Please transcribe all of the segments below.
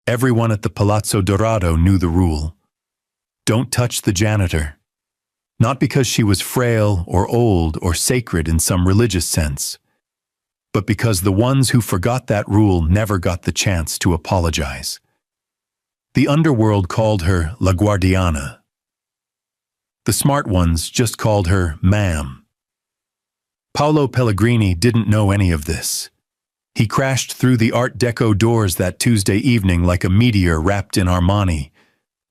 Everyone at the Palazzo Dorado knew the rule. Don't touch the janitor. Not because she was frail or old or sacred in some religious sense, but because the ones who forgot that rule never got the chance to apologize. The underworld called her La Guardiana. The smart ones just called her Ma'am. Paolo Pellegrini didn't know any of this. He crashed through the Art Deco doors that Tuesday evening like a meteor wrapped in Armani,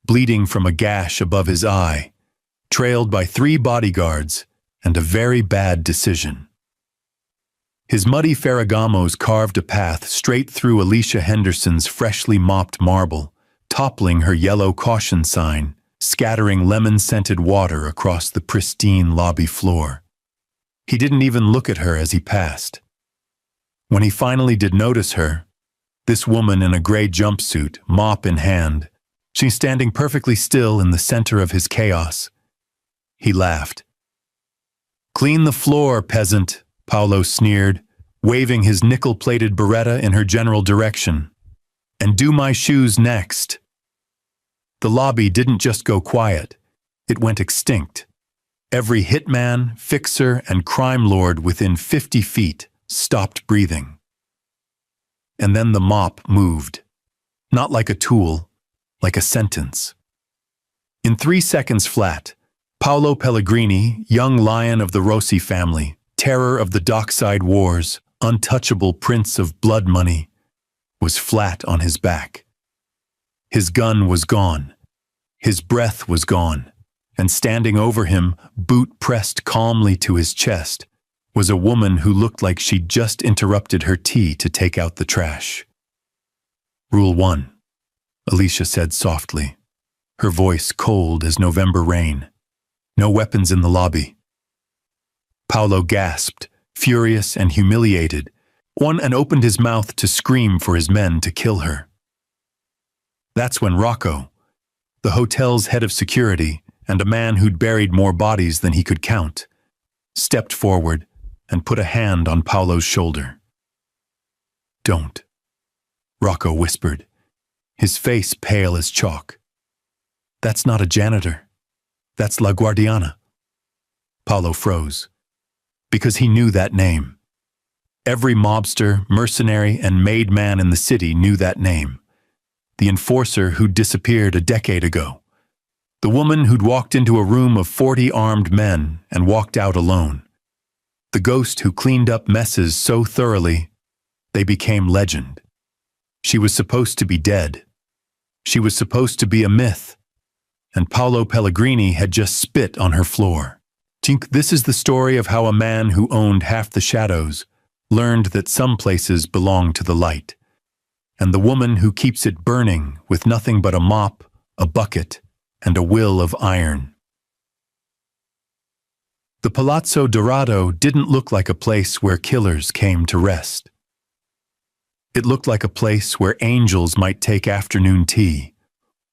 bleeding from a gash above his eye, trailed by 3 bodyguards and a very bad decision. His muddy Ferragamos carved a path straight through Alicia Henderson's freshly mopped marble, toppling her yellow caution sign, scattering lemon-scented water across the pristine lobby floor. He didn't even look at her as he passed. When he finally did notice her, this woman in a gray jumpsuit, mop in hand, she's standing perfectly still in the center of his chaos. He laughed. "Clean the floor, peasant," Paolo sneered, waving his nickel-plated Beretta in her general direction. "And do my shoes next." The lobby didn't just go quiet, it went extinct. Every hitman, fixer, and crime lord within 50 feet stopped breathing. And then the mop moved. Not like a tool, like a sentence. In 3 seconds flat, Paolo Pellegrini, young lion of the Rossi family, terror of the dockside wars, untouchable prince of blood money, was flat on his back. His gun was gone. His breath was gone. And standing over him, boot pressed calmly to his chest, was a woman who looked like she'd just interrupted her tea to take out the trash. "Rule 1, Alicia said softly, her voice cold as November rain. "No weapons in the lobby." Paolo gasped, furious and humiliated, and opened his mouth to scream for his men to kill her. That's when Rocco, the hotel's head of security, and a man who'd buried more bodies than he could count, stepped forward and put a hand on Paolo's shoulder. "Don't," Rocco whispered, his face pale as chalk. "That's not a janitor. That's La Guardiana." Paolo froze, because he knew that name. Every mobster, mercenary, and maid man in the city knew that name. The enforcer who'd disappeared a decade ago. The woman who'd walked into a room of 40 armed men and walked out alone. The ghost who cleaned up messes so thoroughly, they became legend. She was supposed to be dead. She was supposed to be a myth. And Paolo Pellegrini had just spit on her floor. This is the story of how a man who owned half the shadows learned that some places belong to the light. And the woman who keeps it burning with nothing but a mop, a bucket, and a will of iron. The Palazzo Dorado didn't look like a place where killers came to rest. It looked like a place where angels might take afternoon tea.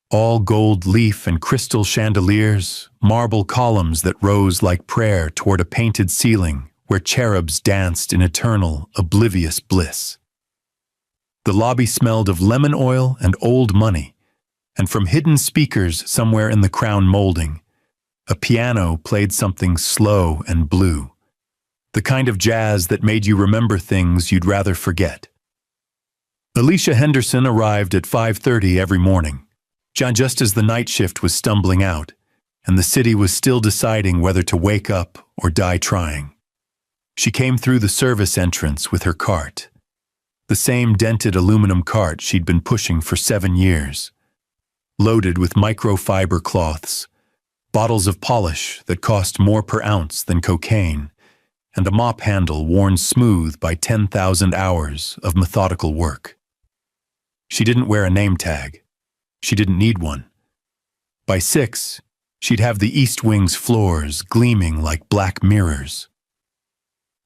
All gold leaf and crystal chandeliers, marble columns that rose like prayer toward a painted ceiling where cherubs danced in eternal, oblivious bliss. The lobby smelled of lemon oil and old money, and from hidden speakers somewhere in the crown molding, a piano played something slow and blue, the kind of jazz that made you remember things you'd rather forget. Alicia Henderson arrived at 5:30 every morning, just as the night shift was stumbling out, and the city was still deciding whether to wake up or die trying. She came through the service entrance with her cart, the same dented aluminum cart she'd been pushing for 7 years, loaded with microfiber cloths, bottles of polish that cost more per ounce than cocaine, and a mop handle worn smooth by 10,000 hours of methodical work. She didn't wear a name tag. She didn't need one. By 6, she'd have the East Wing's floors gleaming like black mirrors.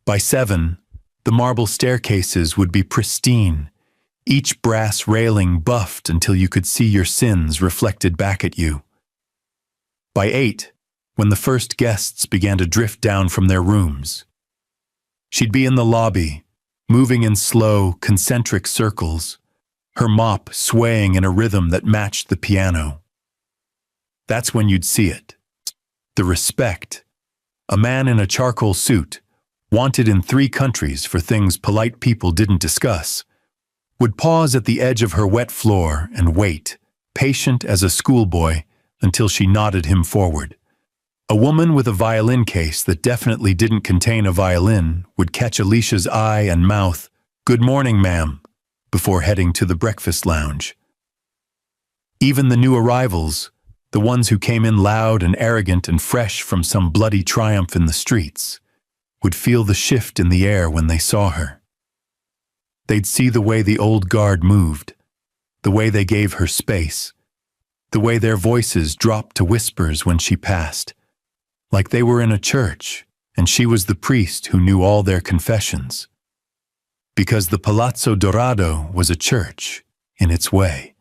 By 7, the marble staircases would be pristine, each brass railing buffed until you could see your sins reflected back at you. By 8, when the first guests began to drift down from their rooms, she'd be in the lobby, moving in slow, concentric circles, her mop swaying in a rhythm that matched the piano. That's when you'd see it. The respect. A man in a charcoal suit, wanted in 3 countries for things polite people didn't discuss, would pause at the edge of her wet floor and wait, patient as a schoolboy, until she nodded him forward. A woman with a violin case that definitely didn't contain a violin would catch Alicia's eye and mouth, "Good morning, ma'am," before heading to the breakfast lounge. Even the new arrivals, the ones who came in loud and arrogant and fresh from some bloody triumph in the streets, would feel the shift in the air when they saw her. They'd see the way the old guard moved, the way they gave her space, the way their voices dropped to whispers when she passed, like they were in a church and she was the priest who knew all their confessions. Because the Palazzo Dorado was a church in its way.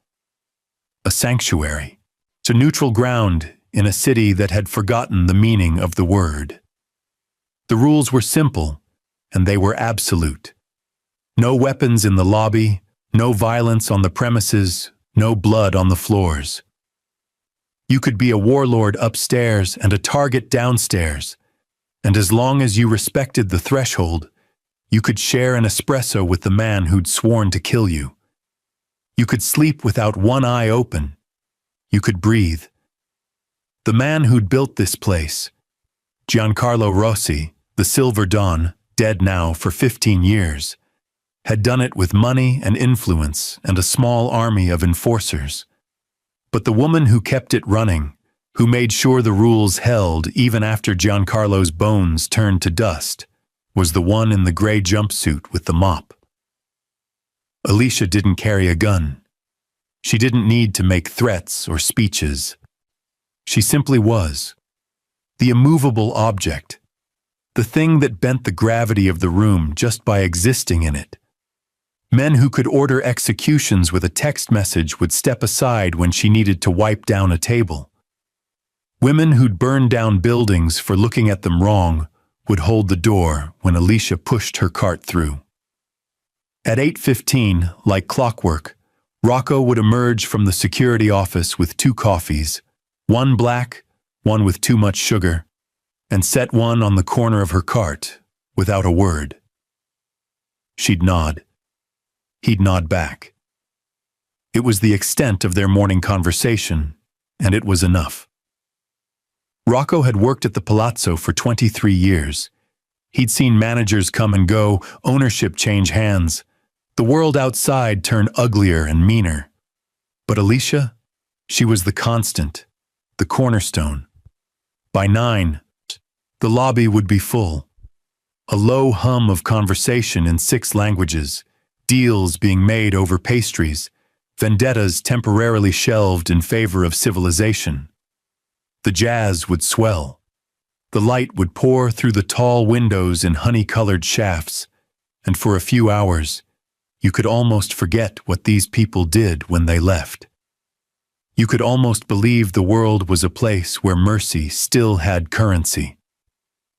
A sanctuary, a neutral ground in a city that had forgotten the meaning of the word. The rules were simple, and they were absolute. No weapons in the lobby, no violence on the premises, no blood on the floors. You could be a warlord upstairs and a target downstairs, and as long as you respected the threshold, you could share an espresso with the man who'd sworn to kill you. You could sleep without one eye open. You could breathe. The man who'd built this place, Giancarlo Rossi, the Silver Dawn, dead now for 15 years, had done it with money and influence and a small army of enforcers. But the woman who kept it running, who made sure the rules held even after Giancarlo's bones turned to dust, was the one in the gray jumpsuit with the mop. Alicia didn't carry a gun. She didn't need to make threats or speeches. She simply was. The immovable object. The thing that bent the gravity of the room just by existing in it. Men who could order executions with a text message would step aside when she needed to wipe down a table. Women who'd burn down buildings for looking at them wrong would hold the door when Alicia pushed her cart through. At 8:15, like clockwork, Rocco would emerge from the security office with 2 coffees, one black, one with too much sugar, and set one on the corner of her cart without a word. She'd nod. He'd nod back. It was the extent of their morning conversation, and it was enough. Rocco had worked at the Palazzo for 23 years. He'd seen managers come and go, ownership change hands, the world outside turn uglier and meaner. But Alicia, she was the constant, the cornerstone. By 9, the lobby would be full. A low hum of conversation in 6 languages, deals being made over pastries, vendettas temporarily shelved in favor of civilization. The jazz would swell. The light would pour through the tall windows in honey-colored shafts, and for a few hours, you could almost forget what these people did when they left. You could almost believe the world was a place where mercy still had currency.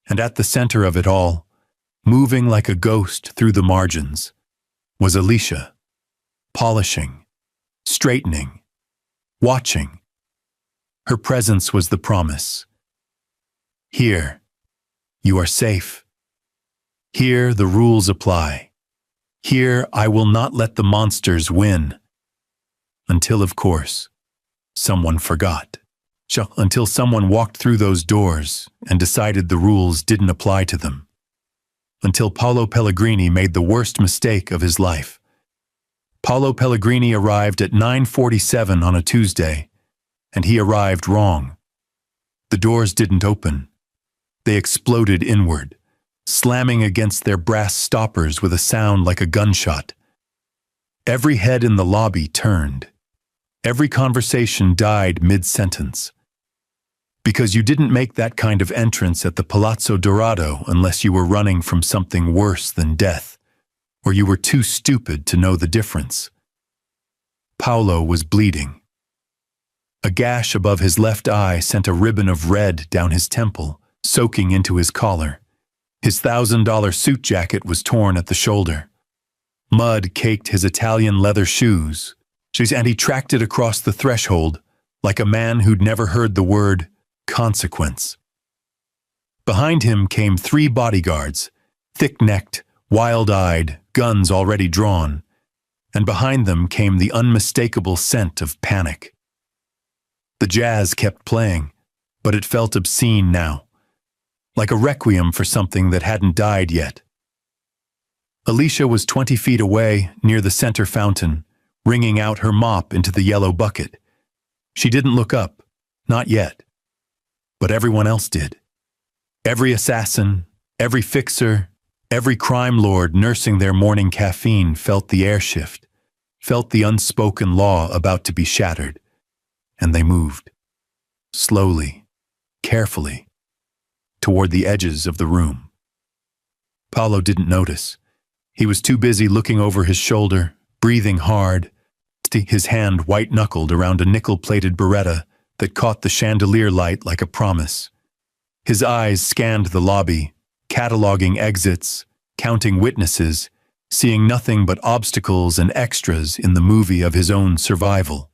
And at the center of it all, moving like a ghost through the margins, was Alicia, polishing, straightening, watching. Her presence was the promise. Here, you are safe. Here the rules apply. Here I will not let the monsters win. Until, of course, someone forgot. Until someone walked through those doors and decided the rules didn't apply to them. Until Paolo Pellegrini made the worst mistake of his life. Paolo Pellegrini arrived at 9:47 on a Tuesday, and he arrived wrong. The doors didn't open. They exploded inward, slamming against their brass stoppers with a sound like a gunshot. Every head in the lobby turned. Every conversation died mid-sentence. Because you didn't make that kind of entrance at the Palazzo Dorado unless you were running from something worse than death, or you were too stupid to know the difference. Paolo was bleeding. A gash above his left eye sent a ribbon of red down his temple, soaking into his collar. His $1,000 suit jacket was torn at the shoulder. Mud caked his Italian leather shoes, and he tracked it across the threshold like a man who'd never heard the word consequence. Behind him came 3 bodyguards, thick-necked, wild-eyed, guns already drawn, and behind them came the unmistakable scent of panic. The jazz kept playing, but it felt obscene now, like a requiem for something that hadn't died yet. Alicia was 20 feet away, near the center fountain, wringing out her mop into the yellow bucket. She didn't look up, not yet. But everyone else did. Every assassin, every fixer, every crime lord nursing their morning caffeine felt the air shift, felt the unspoken law about to be shattered, and they moved, slowly, carefully, toward the edges of the room. Paolo didn't notice. He was too busy looking over his shoulder, breathing hard, his hand white-knuckled around a nickel-plated Beretta that caught the chandelier light like a promise. His eyes scanned the lobby, cataloging exits, counting witnesses, seeing nothing but obstacles and extras in the movie of his own survival.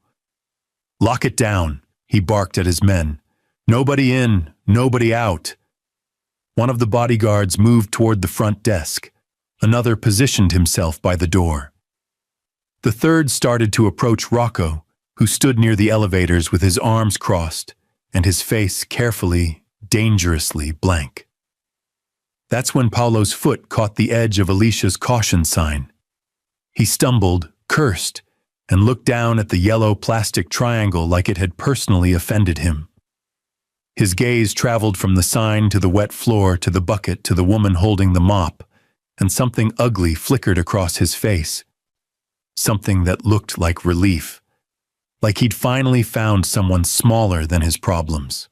"Lock it down," he barked at his men. "Nobody in, nobody out." One of the bodyguards moved toward the front desk. Another positioned himself by the door. The third started to approach Rocco, who stood near the elevators with his arms crossed and his face carefully, dangerously blank. That's when Paolo's foot caught the edge of Alicia's caution sign. He stumbled, cursed, and looked down at the yellow plastic triangle like it had personally offended him. His gaze traveled from the sign to the wet floor to the bucket to the woman holding the mop, and something ugly flickered across his face. Something that looked like relief, like he'd finally found someone smaller than his problems.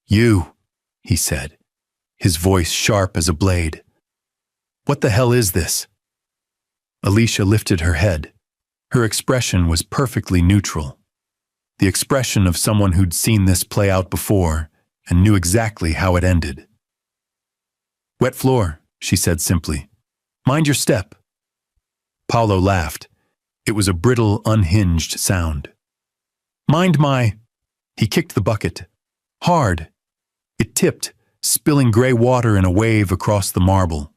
"You," he said, his voice sharp as a blade. "What the hell is this?" Alicia lifted her head. Her expression was perfectly neutral. The expression of someone who'd seen this play out before and knew exactly how it ended. "Wet floor," she said simply. "Mind your step." Paolo laughed. It was a brittle, unhinged sound. "Mind my—" He kicked the bucket. Hard. It tipped, spilling gray water in a wave across the marble,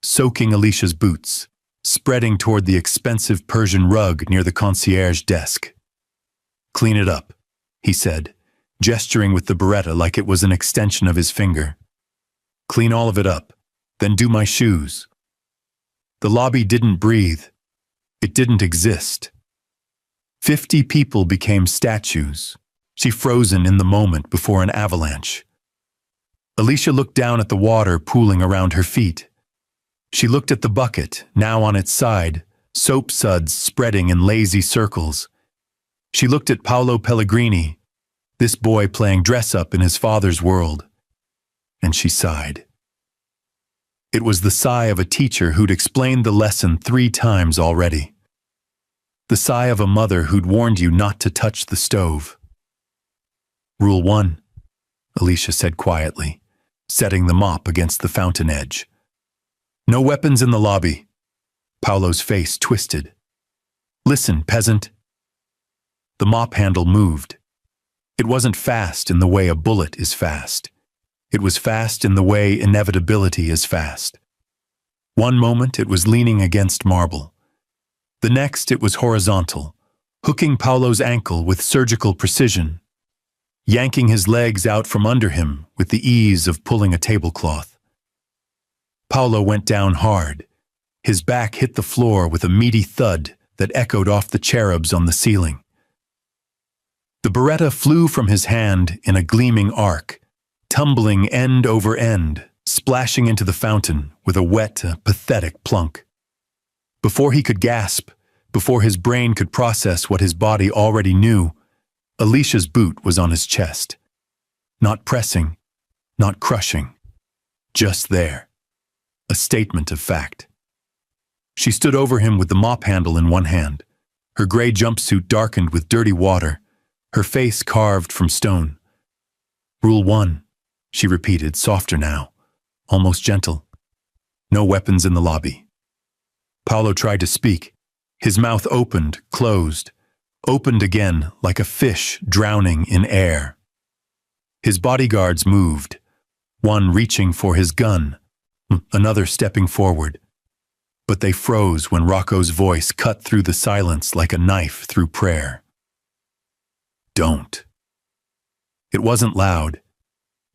soaking Alicia's boots, spreading toward the expensive Persian rug near the concierge desk. "Clean it up," he said, gesturing with the Beretta like it was an extension of his finger. "Clean all of it up, then do my shoes." The lobby didn't breathe. It didn't exist. 50 people became statues, she frozen in the moment before an avalanche. Alicia looked down at the water pooling around her feet. She looked at the bucket, now on its side, soap suds spreading in lazy circles. She looked at Paolo Pellegrini, this boy playing dress-up in his father's world, and she sighed. It was the sigh of a teacher who'd explained the lesson 3 times already. The sigh of a mother who'd warned you not to touch the stove. "Rule 1, Alicia said quietly, setting the mop against the fountain edge. "No weapons in the lobby." Paolo's face twisted. "Listen, peasant." The mop handle moved. It wasn't fast in the way a bullet is fast. It was fast in the way inevitability is fast. One moment it was leaning against marble. The next it was horizontal, hooking Paolo's ankle with surgical precision, yanking his legs out from under him with the ease of pulling a tablecloth. Paolo went down hard. His back hit the floor with a meaty thud that echoed off the cherubs on the ceiling. The Beretta flew from his hand in a gleaming arc, tumbling end over end, splashing into the fountain with a wet, pathetic plunk. Before he could gasp, before his brain could process what his body already knew, Alicia's boot was on his chest. Not pressing, not crushing, just there. A statement of fact. She stood over him with the mop handle in one hand, her gray jumpsuit darkened with dirty water, her face carved from stone. "Rule 1, she repeated, softer now, almost gentle. "No weapons in the lobby." Paolo tried to speak. His mouth opened, closed, opened again like a fish drowning in air. His bodyguards moved, one reaching for his gun, another stepping forward. But they froze when Rocco's voice cut through the silence like a knife through prayer. Don't. It wasn't loud.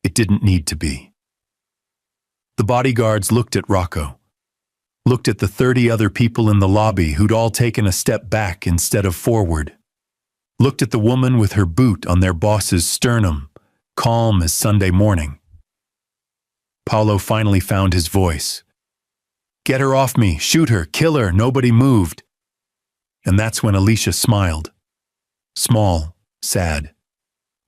It didn't need to be. The bodyguards looked at Rocco, looked at the 30 other people in the lobby who'd all taken a step back instead of forward, looked at the woman with her boot on their boss's sternum, calm as Sunday morning. Paolo finally found his voice. Get her off me, shoot her, kill her, nobody moved. And that's when Alicia smiled. Small, sad.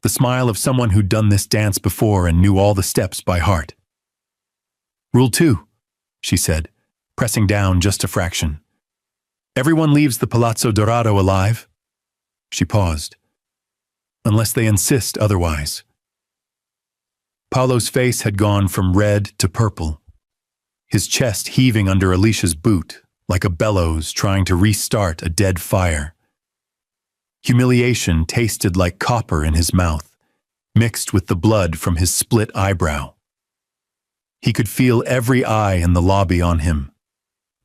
The smile of someone who'd done this dance before and knew all the steps by heart. Rule 2, she said, pressing down just a fraction. Everyone leaves the Palazzo Dorado alive. She paused. Unless they insist otherwise. Paolo's face had gone from red to purple, his chest heaving under Alicia's boot like a bellows trying to restart a dead fire. Humiliation tasted like copper in his mouth, mixed with the blood from his split eyebrow. He could feel every eye in the lobby on him,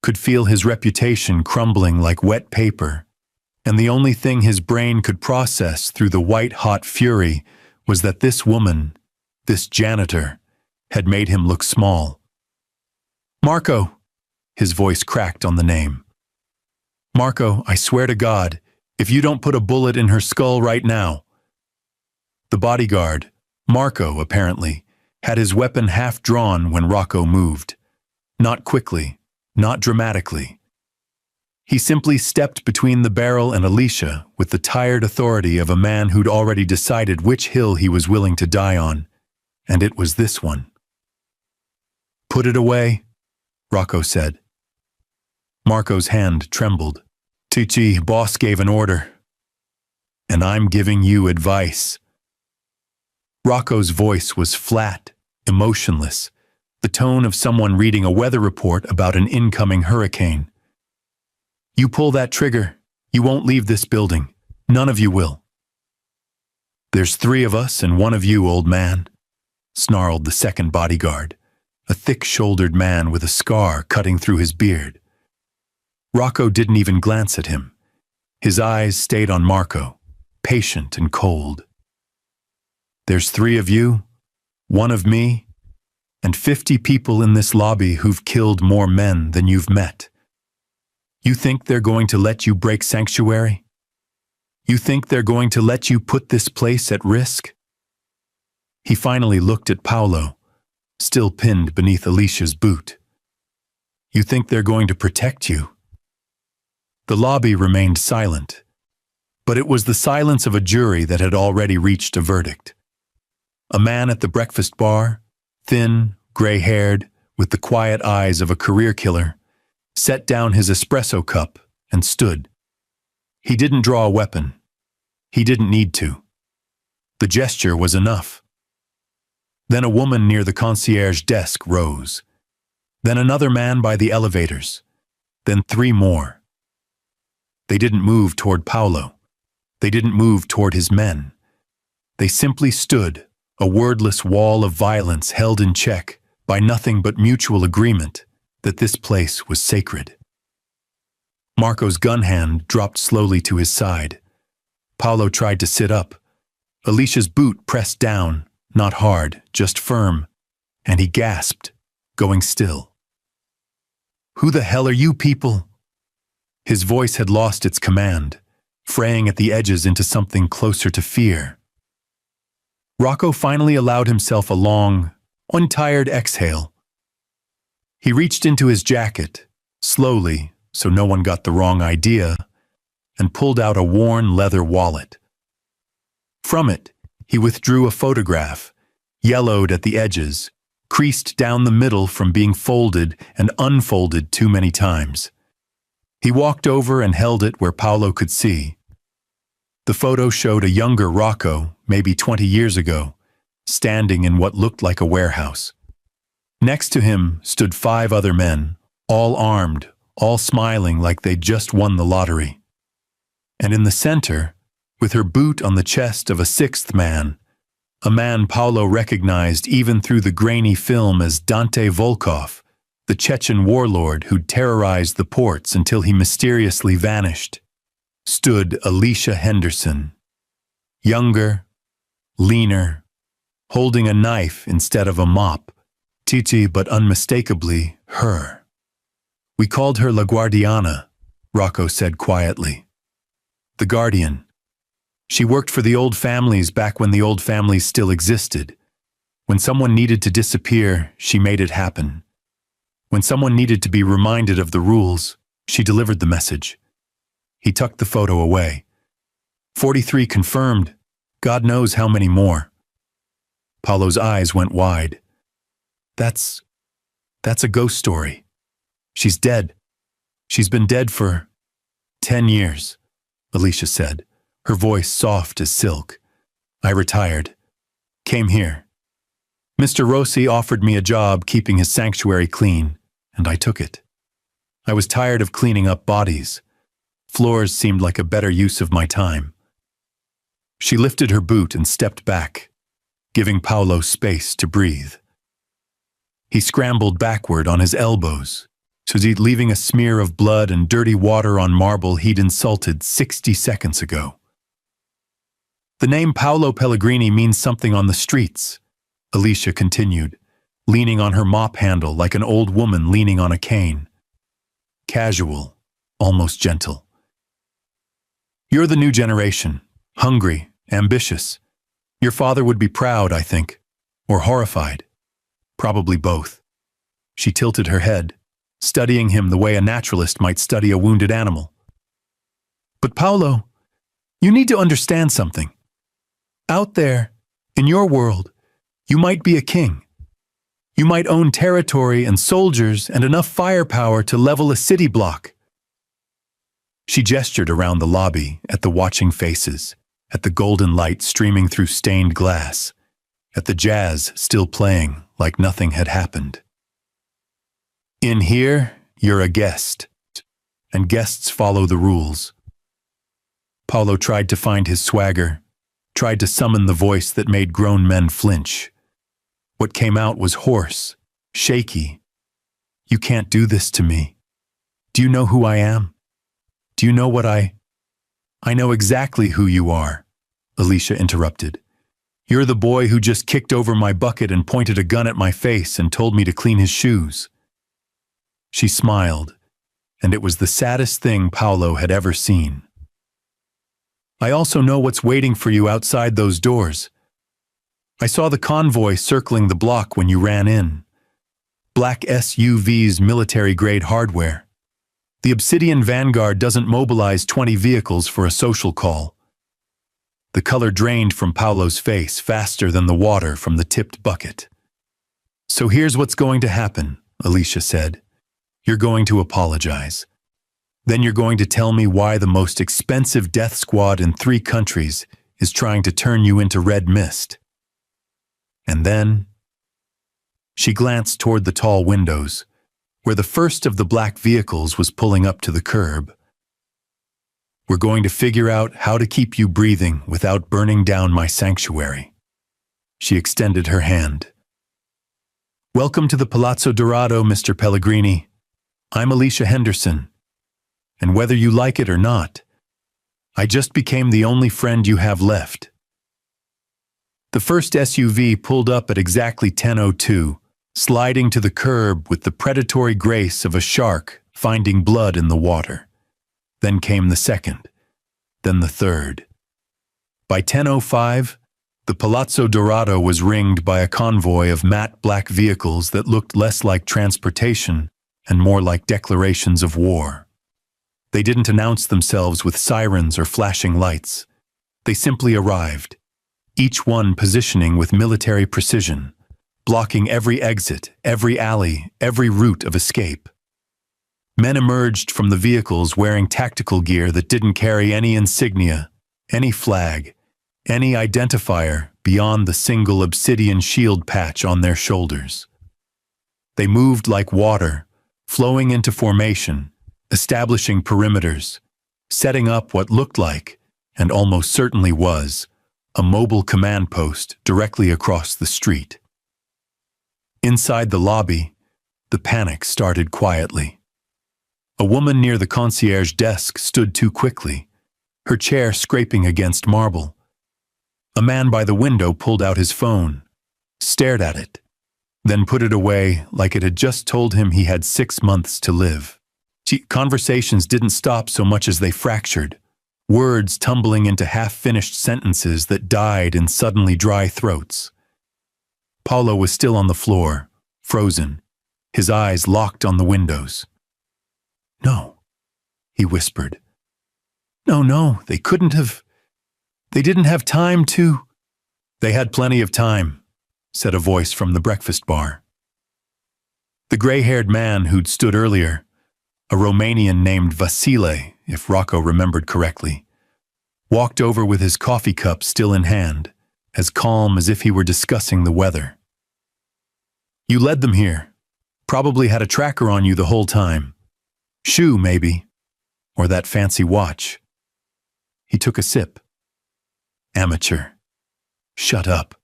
could feel his reputation crumbling like wet paper, and the only thing his brain could process through the white-hot fury was that this woman, this janitor, had made him look small. Marco, his voice cracked on the name. Marco, I swear to God, if you don't put a bullet in her skull right now. The bodyguard, Marco apparently, had his weapon half drawn when Rocco moved. Not quickly, not dramatically. He simply stepped between the barrel and Alicia with the tired authority of a man who'd already decided which hill he was willing to die on, and it was this one. Put it away, Rocco said. Marco's hand trembled. Tucci, boss gave an order. And I'm giving you advice. Rocco's voice was flat, emotionless, the tone of someone reading a weather report about an incoming hurricane. You pull that trigger, you won't leave this building. None of you will. There's 3 of us and 1 of you, old man, snarled the second bodyguard, a thick-shouldered man with a scar cutting through his beard. Rocco didn't even glance at him. His eyes stayed on Marco, patient and cold. There's 3 of you, 1 of me, and 50 people in this lobby who've killed more men than you've met. You think they're going to let you break sanctuary? You think they're going to let you put this place at risk? He finally looked at Paolo, still pinned beneath Alicia's boot. You think they're going to protect you? The lobby remained silent, but it was the silence of a jury that had already reached a verdict. A man at the breakfast bar, thin, gray-haired, with the quiet eyes of a career killer, set down his espresso cup and stood. He didn't draw a weapon. He didn't need to. The gesture was enough. Then a woman near the concierge desk rose. Then another man by the elevators. Then 3 more. They didn't move toward Paolo. They didn't move toward his men. They simply stood, a wordless wall of violence held in check by nothing but mutual agreement that this place was sacred. Marco's gun hand dropped slowly to his side. Paolo tried to sit up. Alicia's boot pressed down, not hard, just firm, and he gasped, going still. Who the hell are you people? His voice had lost its command, fraying at the edges into something closer to fear. Rocco finally allowed himself a long, untired exhale. He reached into his jacket, slowly, so no one got the wrong idea, and pulled out a worn leather wallet. From it, he withdrew a photograph, yellowed at the edges, creased down the middle from being folded and unfolded too many times. He walked over and held it where Paolo could see. The photo showed a younger Rocco, maybe 20 years ago, standing in what looked like a warehouse. Next to him stood 5 other men, all armed, all smiling like they'd just won the lottery. And in the center, with her boot on the chest of a sixth man, a man Paolo recognized even through the grainy film as Dante Volkov, the Chechen warlord who'd terrorized the ports until he mysteriously vanished, stood Alicia Henderson. Younger, leaner, holding a knife instead of a mop, Titi but unmistakably her. "We called her La Guardiana," Rocco said quietly. "The Guardian. She worked for the old families back when the old families still existed. When someone needed to disappear, she made it happen. When someone needed to be reminded of the rules, she delivered the message." He tucked the photo away. 43 confirmed. God knows how many more. Paolo's eyes went wide. That's a ghost story. She's dead. She's been dead for 10 years, Alicia said, her voice soft as silk. "I retired. Came here. Mr. Rossi offered me a job keeping his sanctuary clean, and I took it. I was tired of cleaning up bodies. Floors seemed like a better use of my time." She lifted her boot and stepped back, giving Paolo space to breathe. He scrambled backward on his elbows, leaving a smear of blood and dirty water on marble he'd insulted 60 seconds ago. "The name Paolo Pellegrini means something on the streets," Alicia continued, leaning on her mop handle like an old woman leaning on a cane. Casual, almost gentle. "You're the new generation, hungry, ambitious. Your father would be proud, I think, or horrified. Probably both." She tilted her head, studying him the way a naturalist might study a wounded animal. "But Paolo, you need to understand something. Out there, in your world, you might be a king. You might own territory and soldiers and enough firepower to level a city block." She gestured around the lobby at the watching faces, at the golden light streaming through stained glass, at the jazz still playing like nothing had happened. "In here, you're a guest, and guests follow the rules." Paolo tried to find his swagger, tried to summon the voice that made grown men flinch. What came out was hoarse, shaky. "You can't do this to me. Do you know who I am? Do you know what I know exactly who you are," Alicia interrupted. "You're the boy who just kicked over my bucket and pointed a gun at my face and told me to clean his shoes." She smiled, and it was the saddest thing Paolo had ever seen. "I also know what's waiting for you outside those doors. I saw the convoy circling the block when you ran in. Black SUVs, military-grade hardware. The Obsidian Vanguard doesn't mobilize 20 vehicles for a social call." The color drained from Paolo's face faster than the water from the tipped bucket. "So here's what's going to happen," Alicia said. "You're going to apologize. Then you're going to tell me why the most expensive death squad in 3 countries is trying to turn you into red mist. And then..." She glanced toward the tall windows, where the first of the black vehicles was pulling up to the curb. "We're going to figure out how to keep you breathing without burning down my sanctuary." She extended her hand. "Welcome to the Palazzo Dorado, Mr. Pellegrini. I'm Alicia Henderson. And whether you like it or not, I just became the only friend you have left." The first SUV pulled up at exactly 10:02, sliding to the curb with the predatory grace of a shark finding blood in the water. Then came the second, then the third. By 10:05, the Palazzo Dorado was ringed by a convoy of matte black vehicles that looked less like transportation and more like declarations of war. They didn't announce themselves with sirens or flashing lights. They simply arrived, each one positioning with military precision, blocking every exit, every alley, every route of escape. Men emerged from the vehicles wearing tactical gear that didn't carry any insignia, any flag, any identifier beyond the single obsidian shield patch on their shoulders. They moved like water, flowing into formation, establishing perimeters, setting up what looked like, and almost certainly was, a mobile command post directly across the street. Inside the lobby, the panic started quietly. A woman near the concierge desk stood too quickly, her chair scraping against marble. A man by the window pulled out his phone, stared at it, then put it away like it had just told him he had 6 months to live. Conversations didn't stop so much as they fractured, words tumbling into half-finished sentences that died in suddenly dry throats. Paulo was still on the floor, frozen, his eyes locked on the windows. "No," he whispered. No, they couldn't have. They didn't have time to." "They had plenty of time," said a voice from the breakfast bar. The gray-haired man who'd stood earlier, a Romanian named Vasile, if Rocco remembered correctly, walked over with his coffee cup still in hand, as calm as if he were discussing the weather. "You led them here. Probably had a tracker on you the whole time. Shoe, maybe. Or that fancy watch." He took a sip. "Amateur." "Shut up,"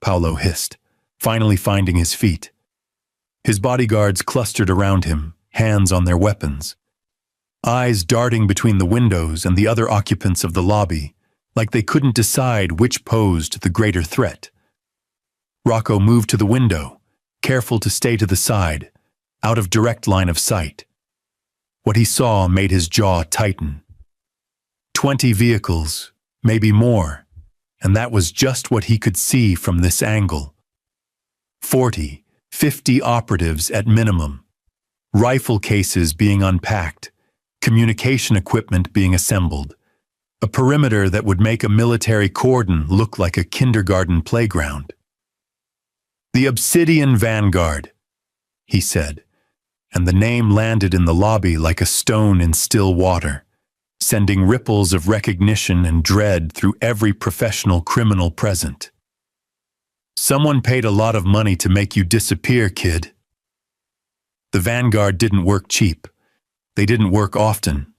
Paulo hissed, finally finding his feet. His bodyguards clustered around him, hands on their weapons, eyes darting between the windows and the other occupants of the lobby, like they couldn't decide which posed the greater threat. Rocco moved to the window, careful to stay to the side, out of direct line of sight. What he saw made his jaw tighten. 20 vehicles, maybe more, and that was just what he could see from this angle. 40, 50 operatives at minimum, rifle cases being unpacked, communication equipment being assembled, a perimeter that would make a military cordon look like a kindergarten playground. "The Obsidian Vanguard," he said, and the name landed in the lobby like a stone in still water, sending ripples of recognition and dread through every professional criminal present. "Someone paid a lot of money to make you disappear, kid." The Vanguard didn't work cheap. They didn't work often.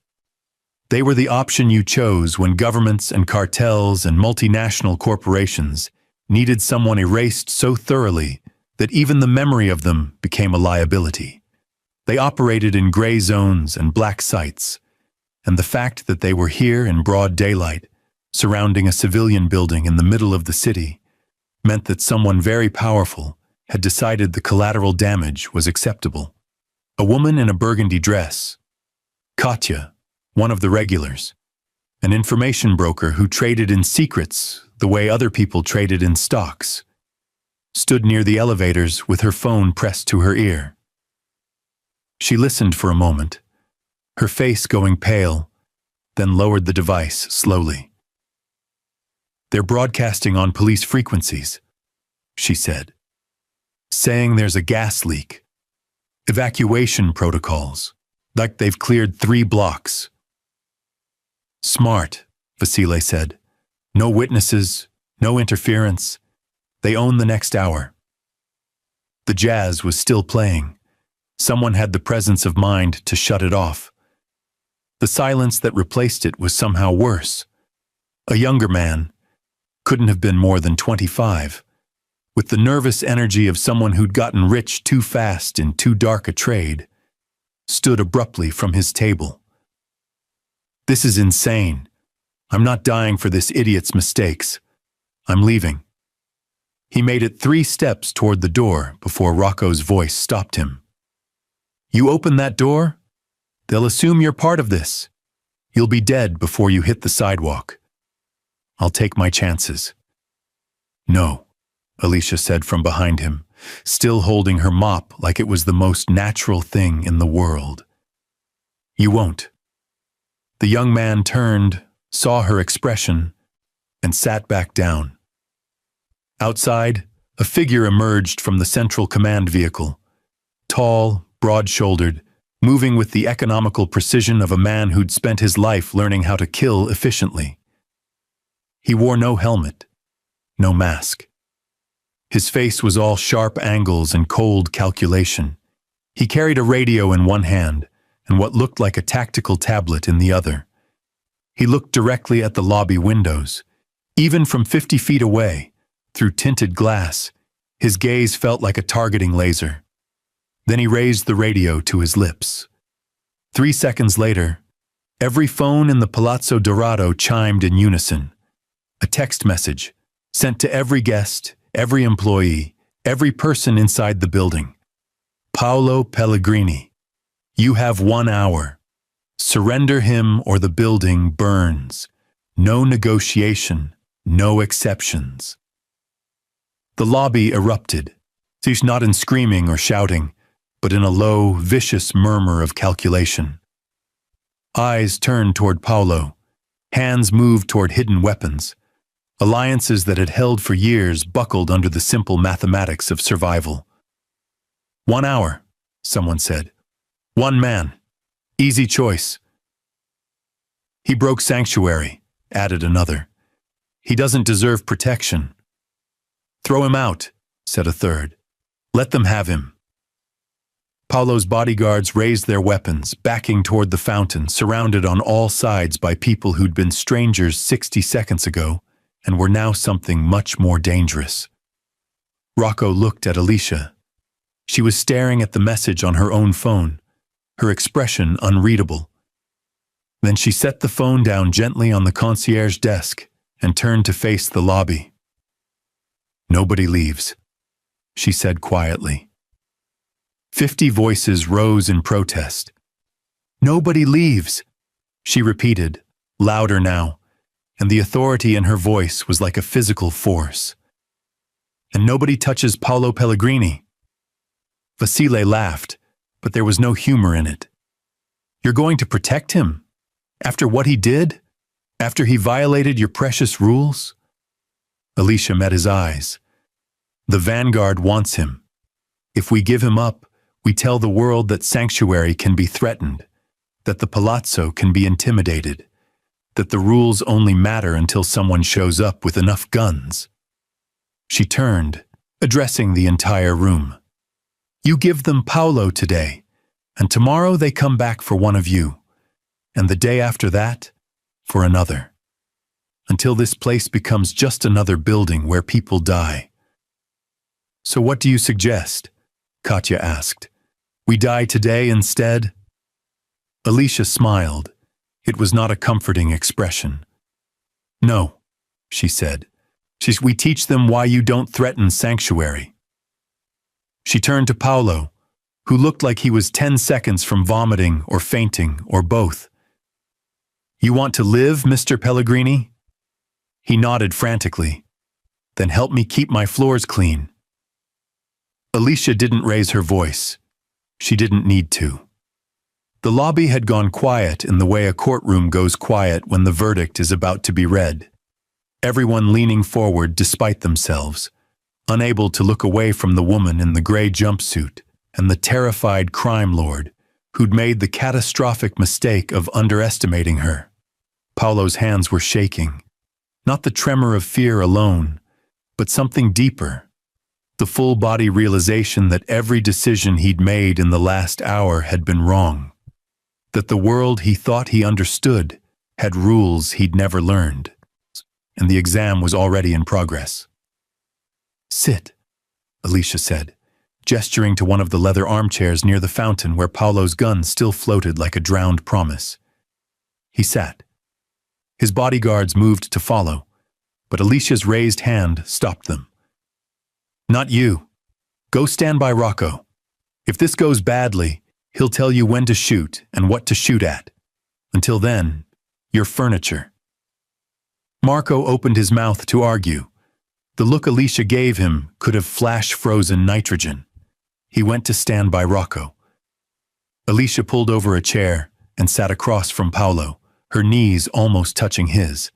They were the option you chose when governments and cartels and multinational corporations needed someone erased so thoroughly that even the memory of them became a liability. They operated in gray zones and black sites, and the fact that they were here in broad daylight, surrounding a civilian building in the middle of the city, meant that someone very powerful had decided the collateral damage was acceptable. A woman in a burgundy dress, Katya, one of the regulars, an information broker who traded in secrets the way other people traded in stocks, stood near the elevators with her phone pressed to her ear. She listened for a moment, her face going pale, then lowered the device slowly. "They're broadcasting on police frequencies," she said, "saying there's a gas leak. Evacuation protocols, like they've cleared 3 blocks. "Smart," Vasile said. "No witnesses, no interference. They own the next hour." The jazz was still playing. Someone had the presence of mind to shut it off. The silence that replaced it was somehow worse. A younger man, couldn't have been more than 25, with the nervous energy of someone who'd gotten rich too fast in too dark a trade, stood abruptly from his table. "This is insane. I'm not dying for this idiot's mistakes. I'm leaving." He made it 3 steps toward the door before Rocco's voice stopped him. "You open that door, they'll assume you're part of this. You'll be dead before you hit the sidewalk. I'll take my chances." "No," Alicia said from behind him, still holding her mop like it was the most natural thing in the world. "You won't." The young man turned, saw her expression, and sat back down. Outside, a figure emerged from the central command vehicle, tall, broad-shouldered, moving with the economical precision of a man who'd spent his life learning how to kill efficiently. He wore no helmet, no mask. His face was all sharp angles and cold calculation. He carried a radio in one hand, and what looked like a tactical tablet in the other. He looked directly at the lobby windows. Even from 50 feet away, through tinted glass, his gaze felt like a targeting laser. Then he raised the radio to his lips. 3 seconds later, every phone in the Palazzo Dorado chimed in unison. A text message, sent to every guest, every employee, every person inside the building. Paolo Pellegrini, you have 1 hour. Surrender him or the building burns. No negotiation, no exceptions. The lobby erupted, not in screaming or shouting, but in a low, vicious murmur of calculation. Eyes turned toward Paolo. Hands moved toward hidden weapons. Alliances that had held for years buckled under the simple mathematics of survival. 1 hour, someone said. 1 man. Easy choice. He broke sanctuary, added another. He doesn't deserve protection. Throw him out, said a third. Let them have him. Paolo's bodyguards raised their weapons, backing toward the fountain, surrounded on all sides by people who'd been strangers 60 seconds ago and were now something much more dangerous. Rocco looked at Alicia. She was staring at the message on her own phone, her expression unreadable. Then she set the phone down gently on the concierge desk and turned to face the lobby. Nobody leaves, she said quietly. 50 voices rose in protest. Nobody leaves, she repeated, louder now, and the authority in her voice was like a physical force. And nobody touches Paolo Pellegrini. Vasile laughed, but there was no humor in it. You're going to protect him? After what he did? After he violated your precious rules? Alicia met his eyes. The Vanguard wants him. If we give him up, we tell the world that sanctuary can be threatened, that the palazzo can be intimidated, that the rules only matter until someone shows up with enough guns. She turned, addressing the entire room. You give them Paolo today, and tomorrow they come back for one of you, and the day after that, for another, until this place becomes just another building where people die. So what do you suggest? Katya asked. We die today instead? Alicia smiled. It was not a comforting expression. No, she said. We teach them why you don't threaten sanctuary. She turned to Paolo, who looked like he was 10 seconds from vomiting or fainting or both. You want to live, Mr. Pellegrini? He nodded frantically. Then help me keep my floors clean. Alicia didn't raise her voice. She didn't need to. The lobby had gone quiet in the way a courtroom goes quiet when the verdict is about to be read. Everyone leaning forward despite themselves, unable to look away from the woman in the gray jumpsuit and the terrified crime lord who'd made the catastrophic mistake of underestimating her. Paolo's hands were shaking, not the tremor of fear alone, but something deeper. The full-body realization that every decision he'd made in the last hour had been wrong, that the world he thought he understood had rules he'd never learned, and the exam was already in progress. Sit, Alicia said, gesturing to one of the leather armchairs near the fountain where Paolo's gun still floated like a drowned promise. He sat. His bodyguards moved to follow, but Alicia's raised hand stopped them. Not you. Go stand by Rocco. If this goes badly, he'll tell you when to shoot and what to shoot at. Until then, you're furniture. Marco opened his mouth to argue. The look Alicia gave him could have flash-frozen nitrogen. He went to stand by Rocco. Alicia pulled over a chair and sat across from Paolo, her knees almost touching his.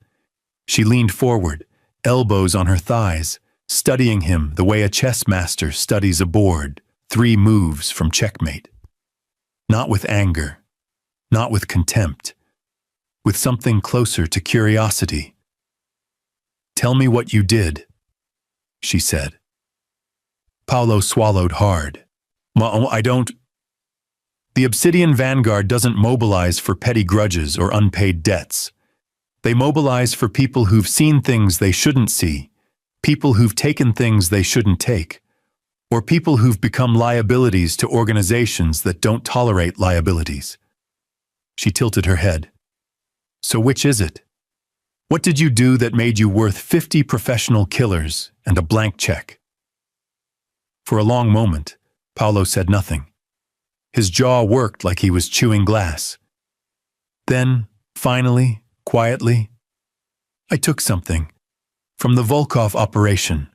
She leaned forward, elbows on her thighs, studying him the way a chess master studies a board, 3 moves from checkmate. Not with anger, not with contempt, with something closer to curiosity. Tell me what you did, she said. Paolo swallowed hard. I don't... The Obsidian Vanguard doesn't mobilize for petty grudges or unpaid debts. They mobilize for people who've seen things they shouldn't see, people who've taken things they shouldn't take, or people who've become liabilities to organizations that don't tolerate liabilities. She tilted her head. So which is it? What did you do that made you worth 50 professional killers and a blank check? For a long moment, Paolo said nothing. His jaw worked like he was chewing glass. Then, finally, quietly, I took something from the Volkov operation.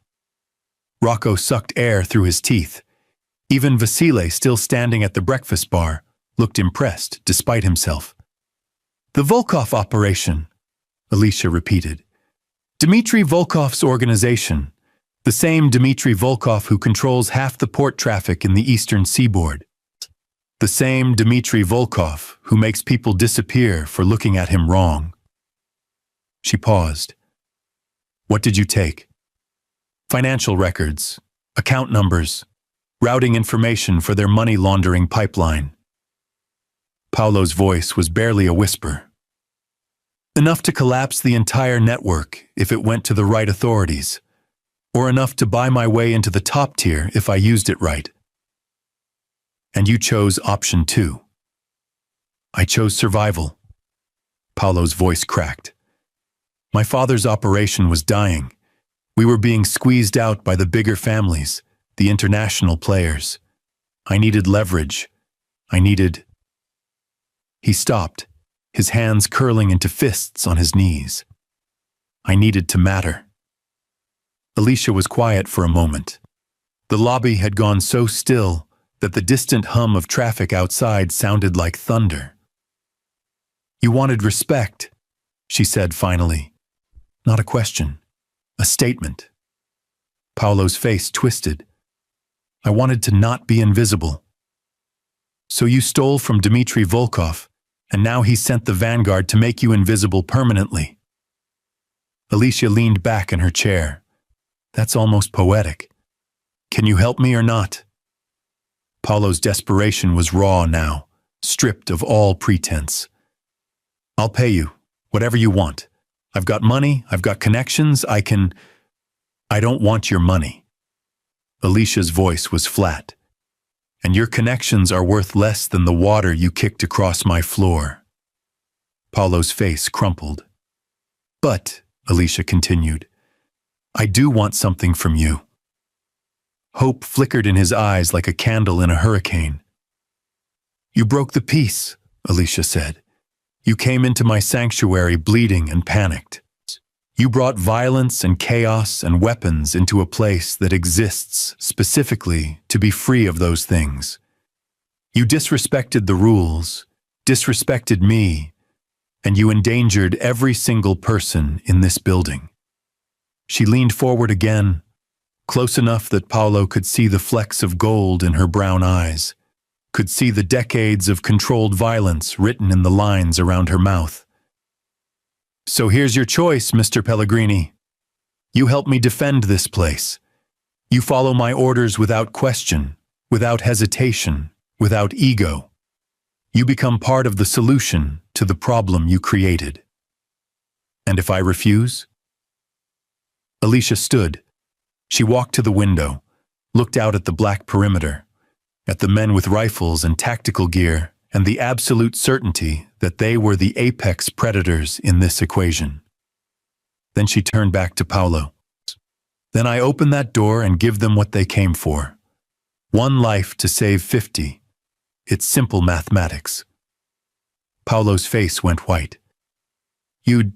Rocco sucked air through his teeth. Even Vasile, still standing at the breakfast bar, looked impressed despite himself. The Volkov operation, Alicia repeated. Dmitry Volkov's organization, the same Dmitry Volkov who controls half the port traffic in the eastern seaboard. The same Dmitry Volkov who makes people disappear for looking at him wrong. She paused. What did you take? Financial records, account numbers, routing information for their money laundering pipeline. Paolo's voice was barely a whisper. Enough to collapse the entire network if it went to the right authorities, or enough to buy my way into the top tier if I used it right. And you chose option 2. I chose survival. Paolo's voice cracked. My father's operation was dying. We were being squeezed out by the bigger families, the international players. I needed leverage. He stopped, his hands curling into fists on his knees. I needed to matter. Alicia was quiet for a moment. The lobby had gone so still that the distant hum of traffic outside sounded like thunder. You wanted respect, she said finally. Not a question, a statement. Paolo's face twisted. I wanted to not be invisible. So you stole from Dmitry Volkov, and now he sent the Vanguard to make you invisible permanently. Alicia leaned back in her chair. That's almost poetic. Can you help me or not? Paolo's desperation was raw now, stripped of all pretense. I'll pay you, whatever you want. I've got money, I've got connections, I don't want your money. Alicia's voice was flat. And your connections are worth less than the water you kicked across my floor. Paolo's face crumpled. But, Alicia continued, I do want something from you. Hope flickered in his eyes like a candle in a hurricane. You broke the peace, Alicia said. You came into my sanctuary bleeding and panicked. You brought violence and chaos and weapons into a place that exists specifically to be free of those things. You disrespected the rules, disrespected me, and you endangered every single person in this building. She leaned forward again, close enough that Paolo could see the flecks of gold in her brown eyes, could see the decades of controlled violence written in the lines around her mouth. So here's your choice, Mr. Pellegrini. You help me defend this place. You follow my orders without question, without hesitation, without ego. You become part of the solution to the problem you created. And if I refuse? Alicia stood. She walked to the window, looked out at the black perimeter, at the men with rifles and tactical gear, and the absolute certainty that they were the apex predators in this equation. Then she turned back to Paolo. Then I open that door and give them what they came for. 1 life to save 50. It's simple mathematics. Paolo's face went white. You'd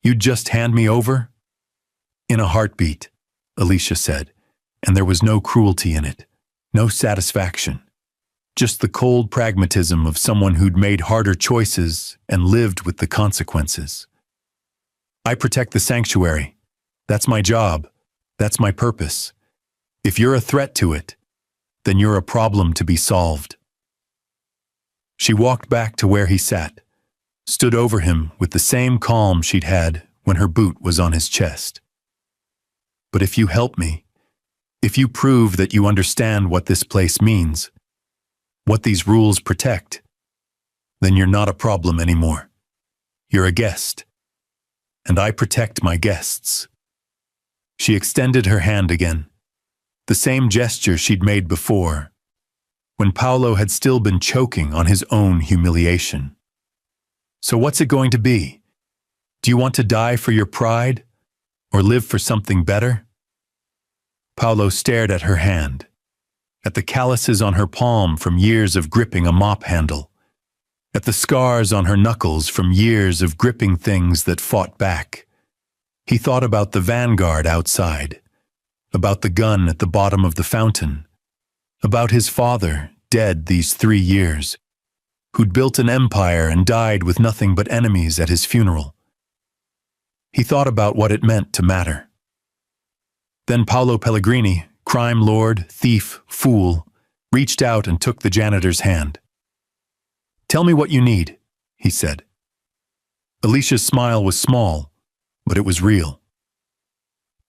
just hand me over? In a heartbeat, Alicia said, and there was no cruelty in it, no satisfaction. Just the cold pragmatism of someone who'd made harder choices and lived with the consequences. I protect the sanctuary. That's my job. That's my purpose. If you're a threat to it, then you're a problem to be solved. She walked back to where he sat, stood over him with the same calm she'd had when her boot was on his chest. But if you help me, if you prove that you understand what this place means, what these rules protect, then you're not a problem anymore. You're a guest, and I protect my guests. She extended her hand again, the same gesture she'd made before, when Paolo had still been choking on his own humiliation. So what's it going to be? Do you want to die for your pride, or live for something better? Paolo stared at her hand, at the calluses on her palm from years of gripping a mop handle, at the scars on her knuckles from years of gripping things that fought back. He thought about the vanguard outside, about the gun at the bottom of the fountain, about his father, dead these 3 years, who'd built an empire and died with nothing but enemies at his funeral. He thought about what it meant to matter. Then Paolo Pellegrini, crime lord, thief, fool, reached out and took the janitor's hand. "Tell me what you need," he said. Alicia's smile was small, but it was real.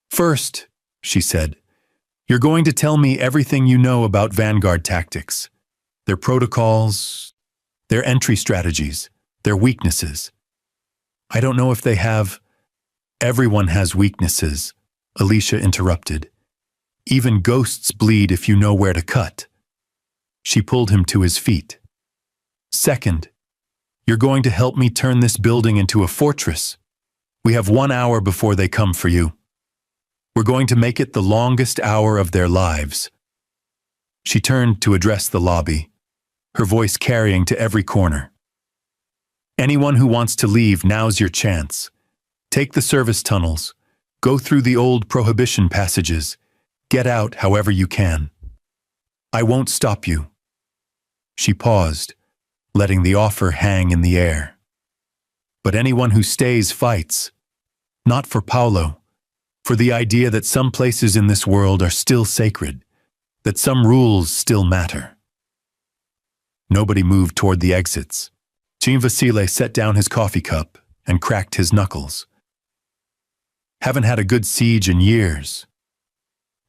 "First," she said, "you're going to tell me everything you know about Vanguard tactics, their protocols, their entry strategies, their weaknesses. I don't know if they have—" "Everyone has weaknesses," Alicia interrupted. "Even ghosts bleed if you know where to cut." She pulled him to his feet. "Second, you're going to help me turn this building into a fortress. We have 1 hour before they come for you. We're going to make it the longest hour of their lives." She turned to address the lobby, her voice carrying to every corner. "Anyone who wants to leave, now's your chance. Take the service tunnels, go through the old prohibition passages, get out however you can. I won't stop you." She paused, letting the offer hang in the air. "But anyone who stays fights, not for Paolo, for the idea that some places in this world are still sacred, that some rules still matter." Nobody moved toward the exits. Jean Vasile set down his coffee cup and cracked his knuckles. "Haven't had a good siege in years."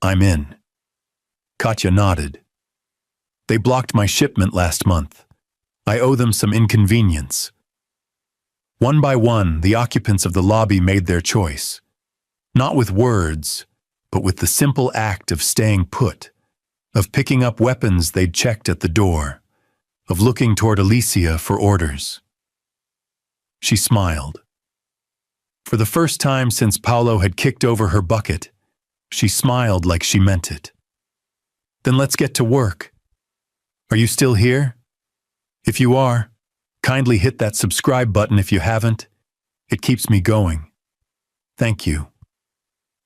"I'm in." Katya nodded. "They blocked my shipment last month. I owe them some inconvenience." One by one, the occupants of the lobby made their choice. Not with words, but with the simple act of staying put, of picking up weapons they'd checked at the door, of looking toward Alicia for orders. She smiled. For the first time since Paolo had kicked over her bucket, she smiled like she meant it. "Then let's get to work. Are you still here? If you are, kindly hit that subscribe button if you haven't. It keeps me going. Thank you."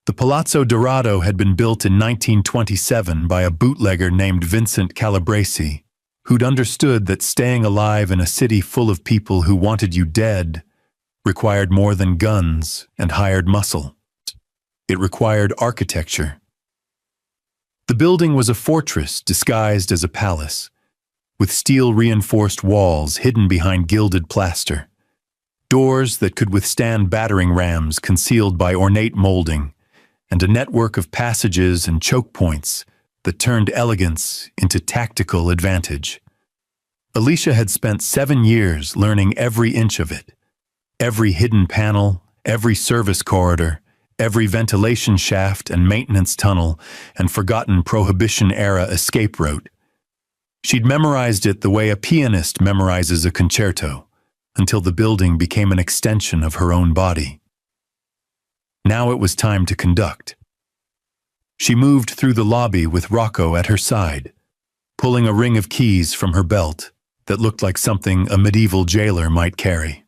The Palazzo Dorado had been built in 1927 by a bootlegger named Vincent Calabresi, who'd understood that staying alive in a city full of people who wanted you dead required more than guns and hired muscle. It required architecture. The building was a fortress disguised as a palace, with steel-reinforced walls hidden behind gilded plaster, doors that could withstand battering rams concealed by ornate molding, and a network of passages and choke points that turned elegance into tactical advantage. Alicia had spent 7 years learning every inch of it. Every hidden panel, every service corridor, every ventilation shaft and maintenance tunnel, and forgotten Prohibition-era escape route. She'd memorized it the way a pianist memorizes a concerto, until the building became an extension of her own body. Now it was time to conduct. She moved through the lobby with Rocco at her side, pulling a ring of keys from her belt that looked like something a medieval jailer might carry.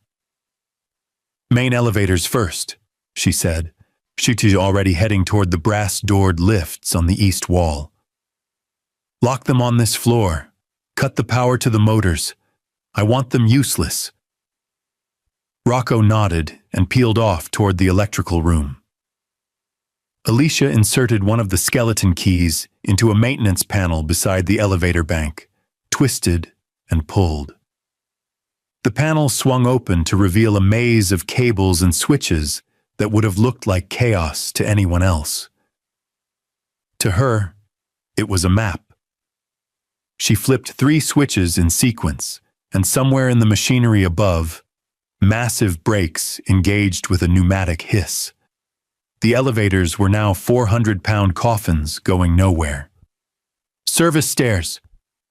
"Main elevators first," she said, Shuti already heading toward the brass-doored lifts on the east wall. "Lock them on this floor. Cut the power to the motors. I want them useless." Rocco nodded and peeled off toward the electrical room. Alicia inserted one of the skeleton keys into a maintenance panel beside the elevator bank, twisted and pulled. The panel swung open to reveal a maze of cables and switches that would have looked like chaos to anyone else. To her, it was a map. She flipped 3 switches in sequence, and somewhere in the machinery above, massive brakes engaged with a pneumatic hiss. The elevators were now 400-pound coffins going nowhere. "Service stairs,"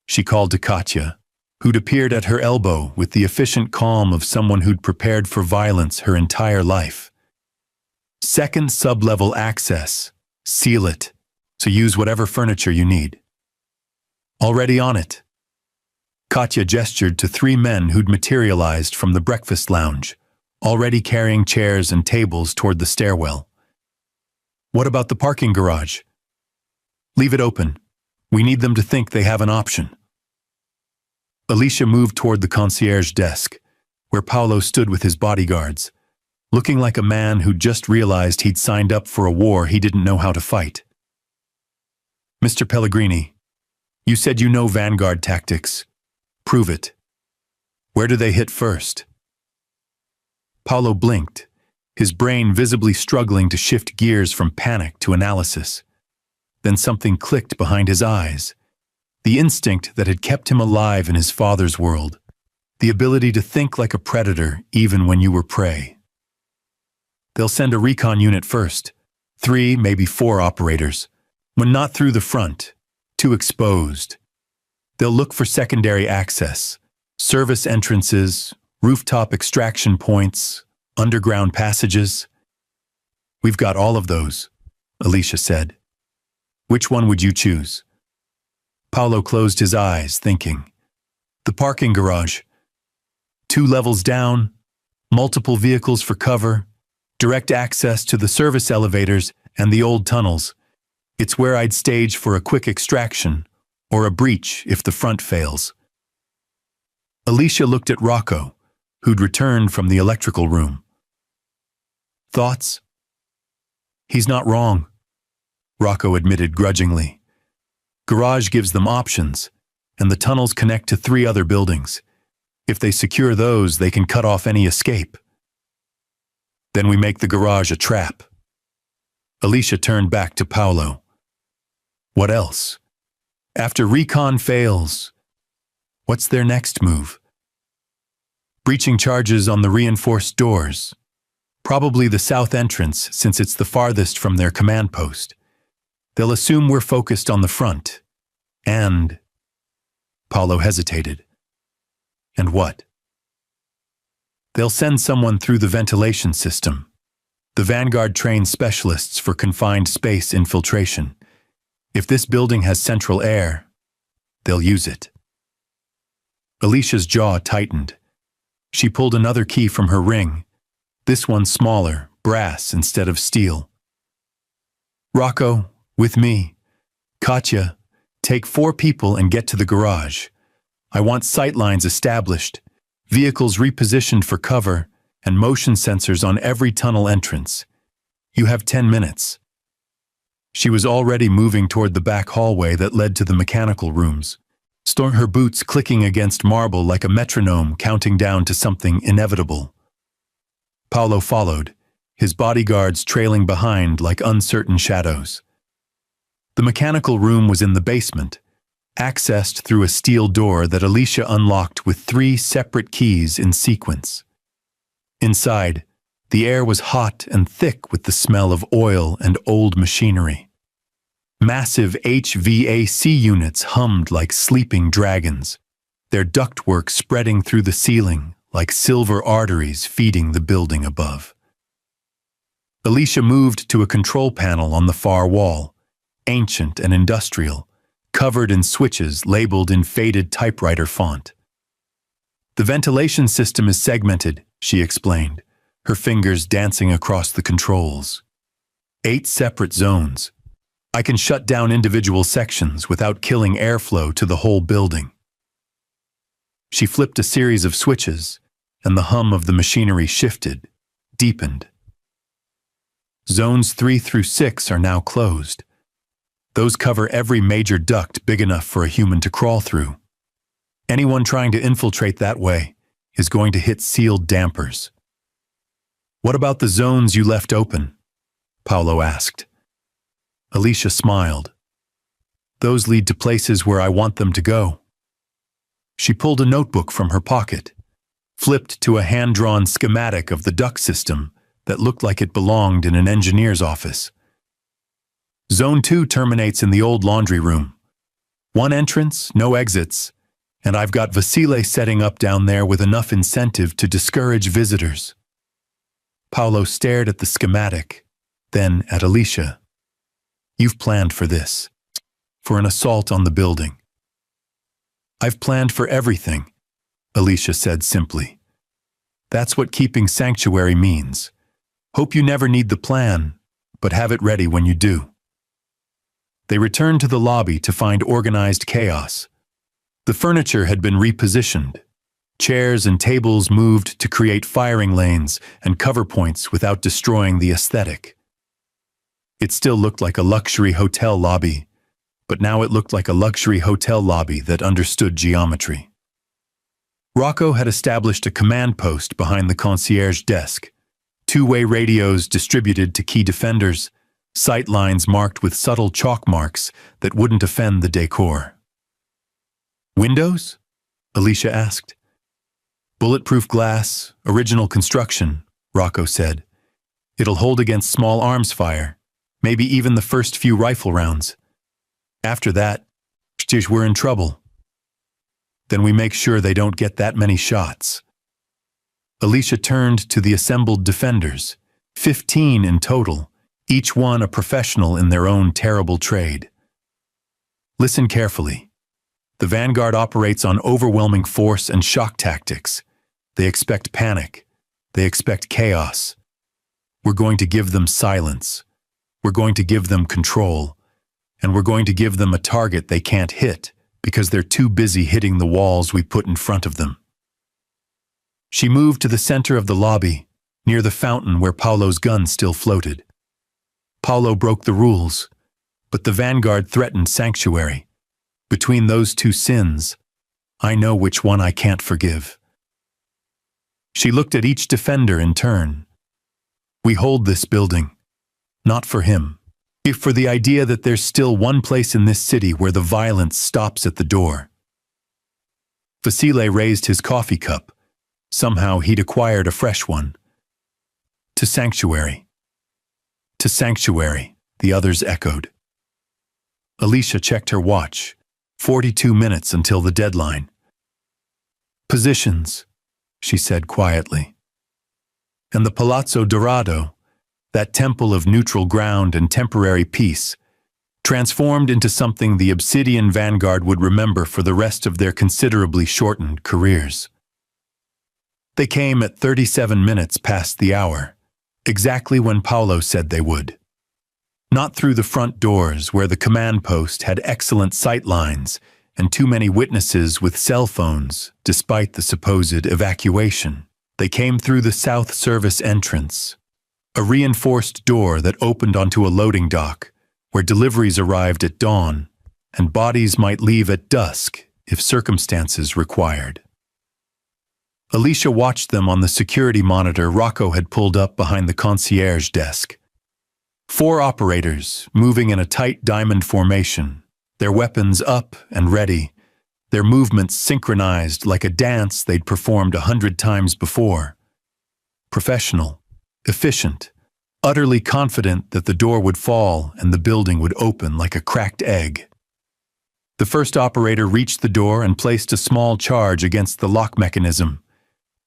she called to Katya, who'd appeared at her elbow with the efficient calm of someone who'd prepared for violence her entire life. "Second sub-level access. Seal it, so use whatever furniture you need." "Already on it." Katya gestured to 3 men who'd materialized from the breakfast lounge, already carrying chairs and tables toward the stairwell. "What about the parking garage?" "Leave it open. We need them to think they have an option." Alicia moved toward the concierge desk, where Paolo stood with his bodyguards, looking like a man who'd just realized he'd signed up for a war he didn't know how to fight. "Mr. Pellegrini, you said you know Vanguard tactics. Prove it. Where do they hit first?" Paolo blinked, his brain visibly struggling to shift gears from panic to analysis. Then something clicked behind his eyes. The instinct that had kept him alive in his father's world. The ability to think like a predator even when you were prey. "They'll send a recon unit first. 3, maybe 4 operators. When not through the front, too exposed. They'll look for secondary access, service entrances, rooftop extraction points, underground passages." "We've got all of those," Alicia said. "Which one would you choose?" Paolo closed his eyes, thinking. "The parking garage. 2 levels down, multiple vehicles for cover, direct access to the service elevators and the old tunnels. It's where I'd stage for a quick extraction, or a breach if the front fails." Alicia looked at Rocco, who'd returned from the electrical room. "Thoughts?" "He's not wrong," Rocco admitted grudgingly. "Garage gives them options, and the tunnels connect to 3 other buildings. If they secure those, they can cut off any escape." "Then we make the garage a trap." Alicia turned back to Paolo. "What else? After recon fails, what's their next move?" "Breaching charges on the reinforced doors. Probably the south entrance, since it's the farthest from their command post. They'll assume we're focused on the front. And..." Paolo hesitated. "And what?" "They'll send someone through the ventilation system. The Vanguard trains specialists for confined space infiltration. If this building has central air, they'll use it." Alicia's jaw tightened. She pulled another key from her ring, this one smaller, brass instead of steel. "Rocco, with me. Katya, take 4 people and get to the garage. I want sightlines established, vehicles repositioned for cover, and motion sensors on every tunnel entrance. You have 10 minutes." She was already moving toward the back hallway that led to the mechanical rooms, her boots clicking against marble like a metronome counting down to something inevitable. Paolo followed, his bodyguards trailing behind like uncertain shadows. The mechanical room was in the basement, accessed through a steel door that Alicia unlocked with 3 separate keys in sequence. Inside, the air was hot and thick with the smell of oil and old machinery. Massive HVAC units hummed like sleeping dragons, their ductwork spreading through the ceiling like silver arteries feeding the building above. Alicia moved to a control panel on the far wall, ancient and industrial, covered in switches labeled in faded typewriter font. "The ventilation system is segmented," she explained, her fingers dancing across the controls. 8 separate zones. I can shut down individual sections without killing airflow to the whole building. She flipped a series of switches, and the hum of the machinery shifted, deepened. Zones 3 through 6 are now closed. Those cover every major duct big enough for a human to crawl through. Anyone trying to infiltrate that way is going to hit sealed dampers. "What about the zones you left open?" Paolo asked. Alicia smiled. Those lead to places where I want them to go. She pulled a notebook from her pocket, flipped to a hand-drawn schematic of the duct system that looked like it belonged in an engineer's office. Zone 2 terminates in the old laundry room. One entrance, no exits, and I've got Vasile setting up down there with enough incentive to discourage visitors. Paolo stared at the schematic, then at Alicia. You've planned for this, for an assault on the building. I've planned for everything, Alicia said simply. That's what keeping sanctuary means. Hope you never need the plan, but have it ready when you do. They returned to the lobby to find organized chaos. The furniture had been repositioned. Chairs and tables moved to create firing lanes and cover points without destroying the aesthetic. It still looked like a luxury hotel lobby, but now it looked like a luxury hotel lobby that understood geometry. Rocco had established a command post behind the concierge desk, two-way radios distributed to key defenders, sight lines marked with subtle chalk marks that wouldn't offend the decor. Windows? Alicia asked. Bulletproof glass, original construction, Rocco said. It'll hold against small arms fire, maybe even the first few rifle rounds. After that, we're in trouble. Then we make sure they don't get that many shots. Alicia turned to the assembled defenders, 15 in total, each one a professional in their own terrible trade. Listen carefully. The vanguard operates on overwhelming force and shock tactics. They expect panic. They expect chaos. We're going to give them silence. We're going to give them control. And we're going to give them a target they can't hit because they're too busy hitting the walls we put in front of them. She moved to the center of the lobby, near the fountain where Paolo's gun still floated. Paolo broke the rules, but the vanguard threatened sanctuary. Between those two sins, I know which one I can't forgive. She looked at each defender in turn. We hold this building, not for him, if for the idea that there's still one place in this city where the violence stops at the door. Vasile raised his coffee cup. Somehow he'd acquired a fresh one. To sanctuary. To sanctuary, the others echoed. Alicia checked her watch. 42 minutes until the deadline. Positions, she said quietly. And the Palazzo Dorado, that temple of neutral ground and temporary peace, transformed into something the Obsidian Vanguard would remember for the rest of their considerably shortened careers. They came at 37 minutes past the hour, exactly when Paolo said they would. Not through the front doors where the command post had excellent sight lines and too many witnesses with cell phones, despite the supposed evacuation. They came through the South Service entrance, a reinforced door that opened onto a loading dock where deliveries arrived at dawn and bodies might leave at dusk if circumstances required. Alicia watched them on the security monitor Rocco had pulled up behind the concierge desk. 4 operators, moving in a tight diamond formation, their weapons up and ready, their movements synchronized like a dance they'd performed 100 times before. Professional, efficient, utterly confident that the door would fall and the building would open like a cracked egg. The first operator reached the door and placed a small charge against the lock mechanism.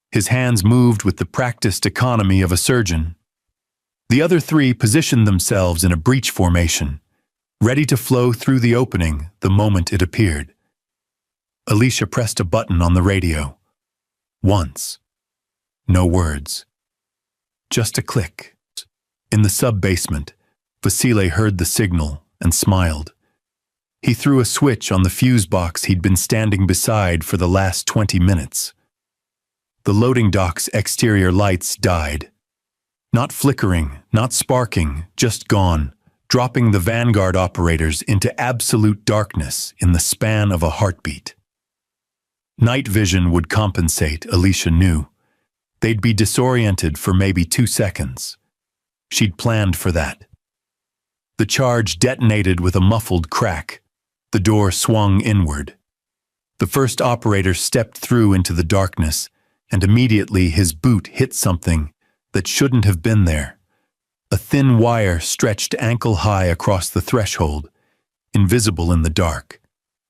His hands moved with the practiced economy of a surgeon. The other 3 positioned themselves in a breach formation, ready to flow through the opening the moment it appeared. Alicia pressed a button on the radio. Once. No words. Just a click. In the sub-basement, Vasile heard the signal and smiled. He threw a switch on the fuse box he'd been standing beside for the last 20 minutes. The loading dock's exterior lights died. Not flickering, not sparking, just gone, dropping the vanguard operators into absolute darkness in the span of a heartbeat. Night vision would compensate, Alicia knew. They'd be disoriented for maybe 2 seconds. She'd planned for that. The charge detonated with a muffled crack. The door swung inward. The first operator stepped through into the darkness, and immediately his boot hit something that shouldn't have been there. A thin wire stretched ankle-high across the threshold, invisible in the dark,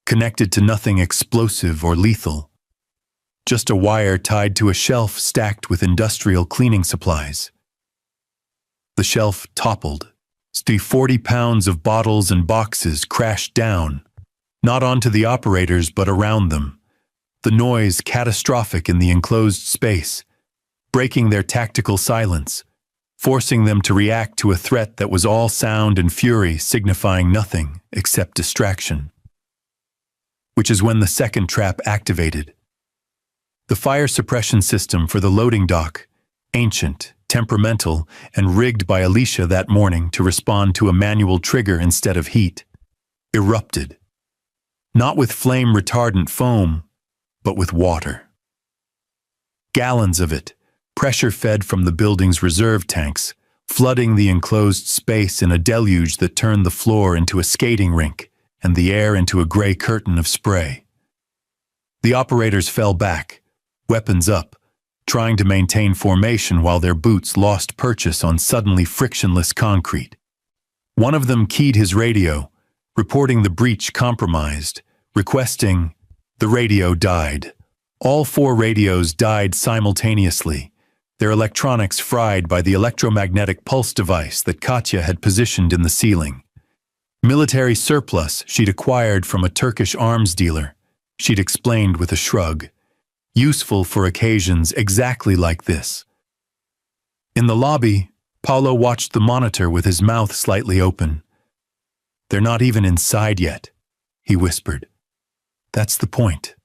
connected to nothing explosive or lethal. Just a wire tied to a shelf stacked with industrial cleaning supplies. The shelf toppled. 40 pounds of bottles and boxes crashed down, not onto the operators but around them, the noise catastrophic in the enclosed space, breaking their tactical silence, forcing them to react to a threat that was all sound and fury, signifying nothing except distraction. Which is when the second trap activated. The fire suppression system for the loading dock, ancient, temperamental, and rigged by Alicia that morning to respond to a manual trigger instead of heat, erupted. Not with flame-retardant foam, but with water. Gallons of it, pressure-fed from the building's reserve tanks, flooding the enclosed space in a deluge that turned the floor into a skating rink and the air into a gray curtain of spray. The operators fell back, weapons up, trying to maintain formation while their boots lost purchase on suddenly frictionless concrete. One of them keyed his radio, reporting the breach compromised, requesting. The radio died. All 4 radios died simultaneously, their electronics fried by the electromagnetic pulse device that Katya had positioned in the ceiling. Military surplus she'd acquired from a Turkish arms dealer, she'd explained with a shrug. Useful for occasions exactly like this. In the lobby, Paolo watched the monitor with his mouth slightly open. "They're not even inside yet," he whispered. "That's the point,"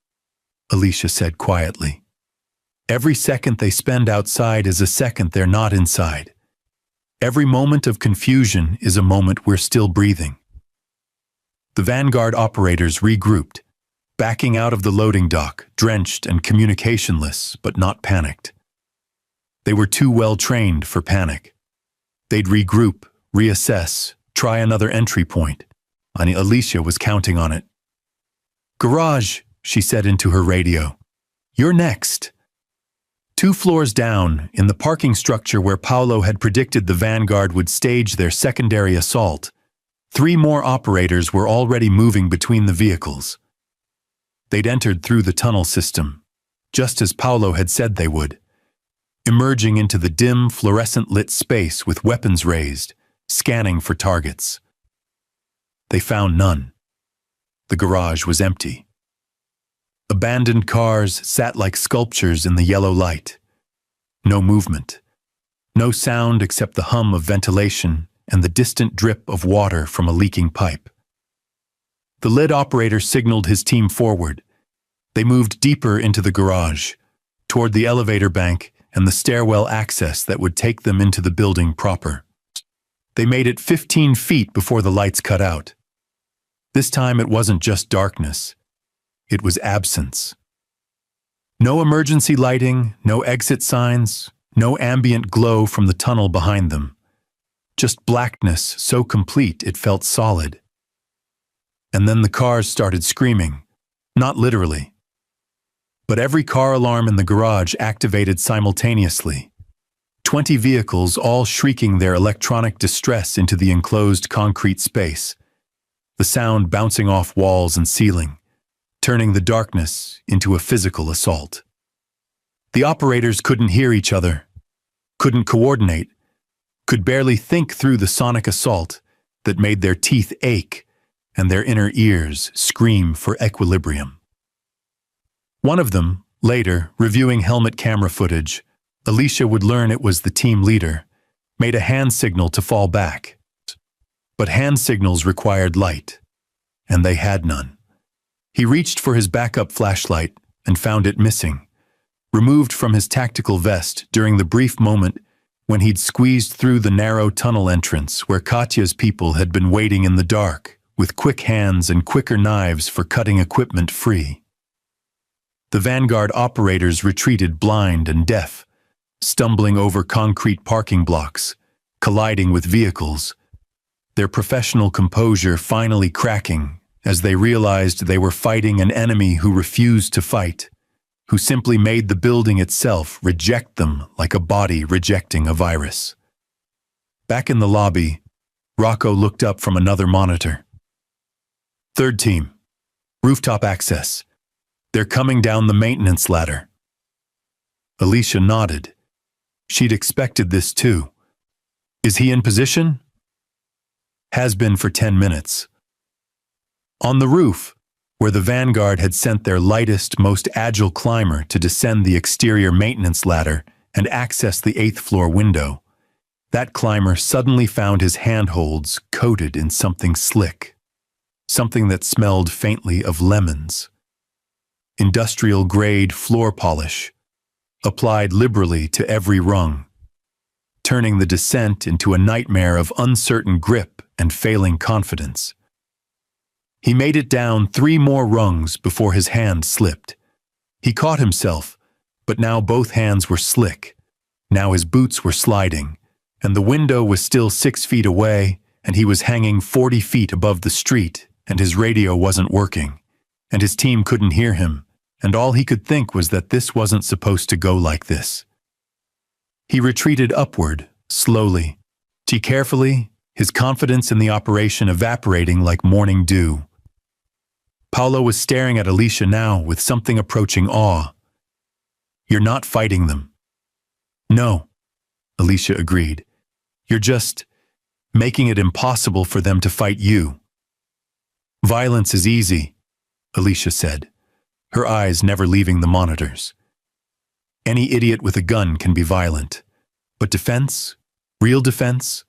Alicia said quietly. "Every second they spend outside is a second they're not inside. Every moment of confusion is a moment we're still breathing." The Vanguard operators regrouped, backing out of the loading dock, drenched and communicationless, but not panicked. They were too well trained for panic. They'd regroup, reassess, try another entry point. And Alicia was counting on it. "Garage," she said into her radio. "You're next." 2 floors down, in the parking structure where Paolo had predicted the Vanguard would stage their secondary assault, 3 more operators were already moving between the vehicles. They'd entered through the tunnel system, just as Paolo had said they would, emerging into the dim, fluorescent-lit space with weapons raised, scanning for targets. They found none. The garage was empty. Abandoned cars sat like sculptures in the yellow light. No movement. No sound except the hum of ventilation and the distant drip of water from a leaking pipe. The lead operator signaled his team forward. They moved deeper into the garage, toward the elevator bank and the stairwell access that would take them into the building proper. They made it 15 feet before the lights cut out. This time it wasn't just darkness. It was absence. No emergency lighting, no exit signs, no ambient glow from the tunnel behind them. Just blackness so complete it felt solid. And then the cars started screaming, not literally. But every car alarm in the garage activated simultaneously. 20 vehicles all shrieking their electronic distress into the enclosed concrete space, the sound bouncing off walls and ceiling, turning the darkness into a physical assault. The operators couldn't hear each other, couldn't coordinate, could barely think through the sonic assault that made their teeth ache and their inner ears scream for equilibrium. One of them, later, reviewing helmet camera footage, Alicia would learn it was the team leader, made a hand signal to fall back. But hand signals required light, and they had none. He reached for his backup flashlight and found it missing, removed from his tactical vest during the brief moment when he'd squeezed through the narrow tunnel entrance where Katya's people had been waiting in the dark, with quick hands and quicker knives for cutting equipment free. The Vanguard operators retreated blind and deaf, stumbling over concrete parking blocks, colliding with vehicles, their professional composure finally cracking as they realized they were fighting an enemy who refused to fight, who simply made the building itself reject them like a body rejecting a virus. Back in the lobby, Rocco looked up from another monitor. Third team, rooftop access. They're coming down the maintenance ladder. Alicia nodded. She'd expected this too. Is he in position? Has been for 10 minutes. On the roof, where the Vanguard had sent their lightest, most agile climber to descend the exterior maintenance ladder and access the 8th floor window, that climber suddenly found his handholds coated in something slick, something that smelled faintly of lemons. Industrial-grade floor polish, applied liberally to every rung, turning the descent into a nightmare of uncertain grip and failing confidence. He made it down 3 more rungs before his hand slipped. He caught himself, but now both hands were slick. Now his boots were sliding, and the window was still 6 feet away, and he was hanging 40 feet above the street, and his radio wasn't working, and his team couldn't hear him, and all he could think was that this wasn't supposed to go like this. He retreated upward, slowly, carefully, his confidence in the operation evaporating like morning dew. Paolo was staring at Alicia now with something approaching awe. You're not fighting them. No, Alicia agreed. You're just making it impossible for them to fight you. Violence is easy, Alicia said, her eyes never leaving the monitors. Any idiot with a gun can be violent. But defense, real defense,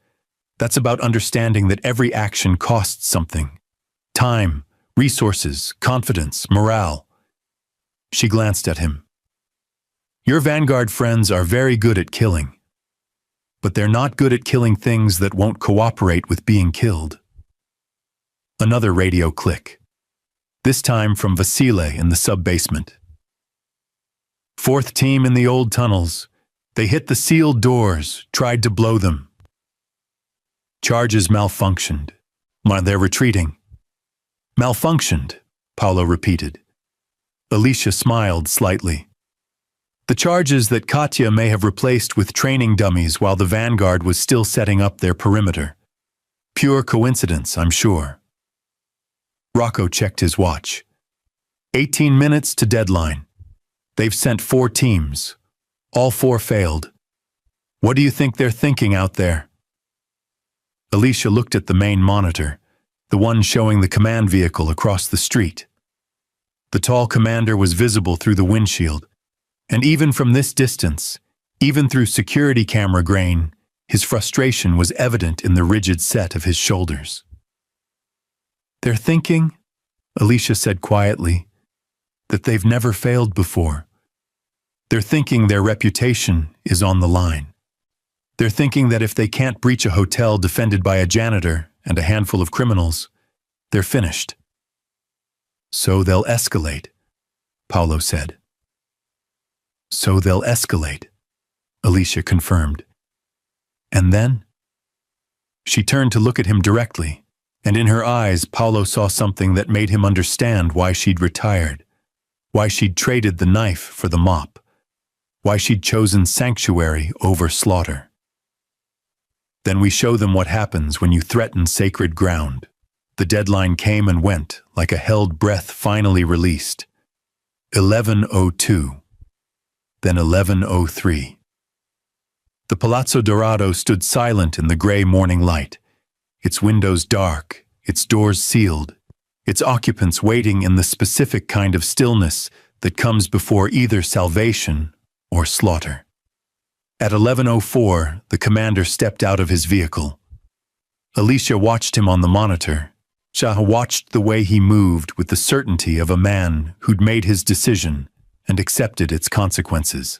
that's about understanding that every action costs something. Time, resources, confidence, morale. She glanced at him. Your Vanguard friends are very good at killing. But they're not good at killing things that won't cooperate with being killed. Another radio click. This time from Vasile in the sub-basement. 4th team in the old tunnels. They hit the sealed doors, tried to blow them. Charges malfunctioned. They're retreating. Malfunctioned, Paolo repeated. Alicia smiled slightly. The charges that Katya may have replaced with training dummies while the Vanguard was still setting up their perimeter. Pure coincidence, I'm sure. Rocco checked his watch. 18 minutes to deadline. They've sent 4 teams. All 4 failed. What do you think they're thinking out there? Alicia looked at the main monitor, the one showing the command vehicle across the street. The tall commander was visible through the windshield, and even from this distance, even through security camera grain, his frustration was evident in the rigid set of his shoulders. They're thinking, Alicia said quietly, that they've never failed before. They're thinking their reputation is on the line. They're thinking that if they can't breach a hotel defended by a janitor and a handful of criminals, they're finished. So they'll escalate, Paolo said. So they'll escalate, Alicia confirmed. And then? She turned to look at him directly, and in her eyes Paolo saw something that made him understand why she'd retired, why she'd traded the knife for the mop, why she'd chosen sanctuary over slaughter. Then we show them what happens when you threaten sacred ground. The deadline came and went, like a held breath finally released. 11:02. Then 11:03. The Palazzo Dorado stood silent in the gray morning light, its windows dark, its doors sealed, its occupants waiting in the specific kind of stillness that comes before either salvation or slaughter. At 11:04, the commander stepped out of his vehicle. Alicia watched him on the monitor. Shah watched the way he moved with the certainty of a man who'd made his decision and accepted its consequences.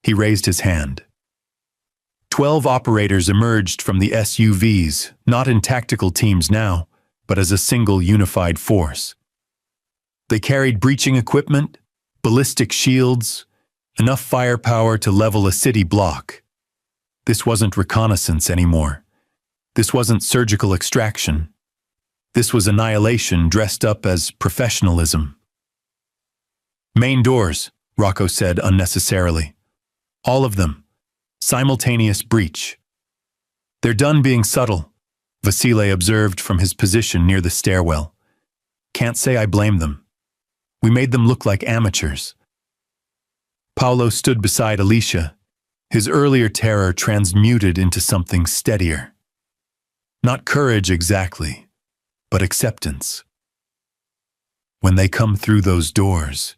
He raised his hand. 12 operators emerged from the SUVs, not in tactical teams now, but as a single unified force. They carried breaching equipment, ballistic shields, enough firepower to level a city block. This wasn't reconnaissance anymore. This wasn't surgical extraction. This was annihilation dressed up as professionalism. Main doors, Rocco said unnecessarily. All of them. Simultaneous breach. They're done being subtle, Vasile observed from his position near the stairwell. Can't say I blame them. We made them look like amateurs. Paolo stood beside Alicia, his earlier terror transmuted into something steadier. Not courage exactly, but acceptance. When they come through those doors,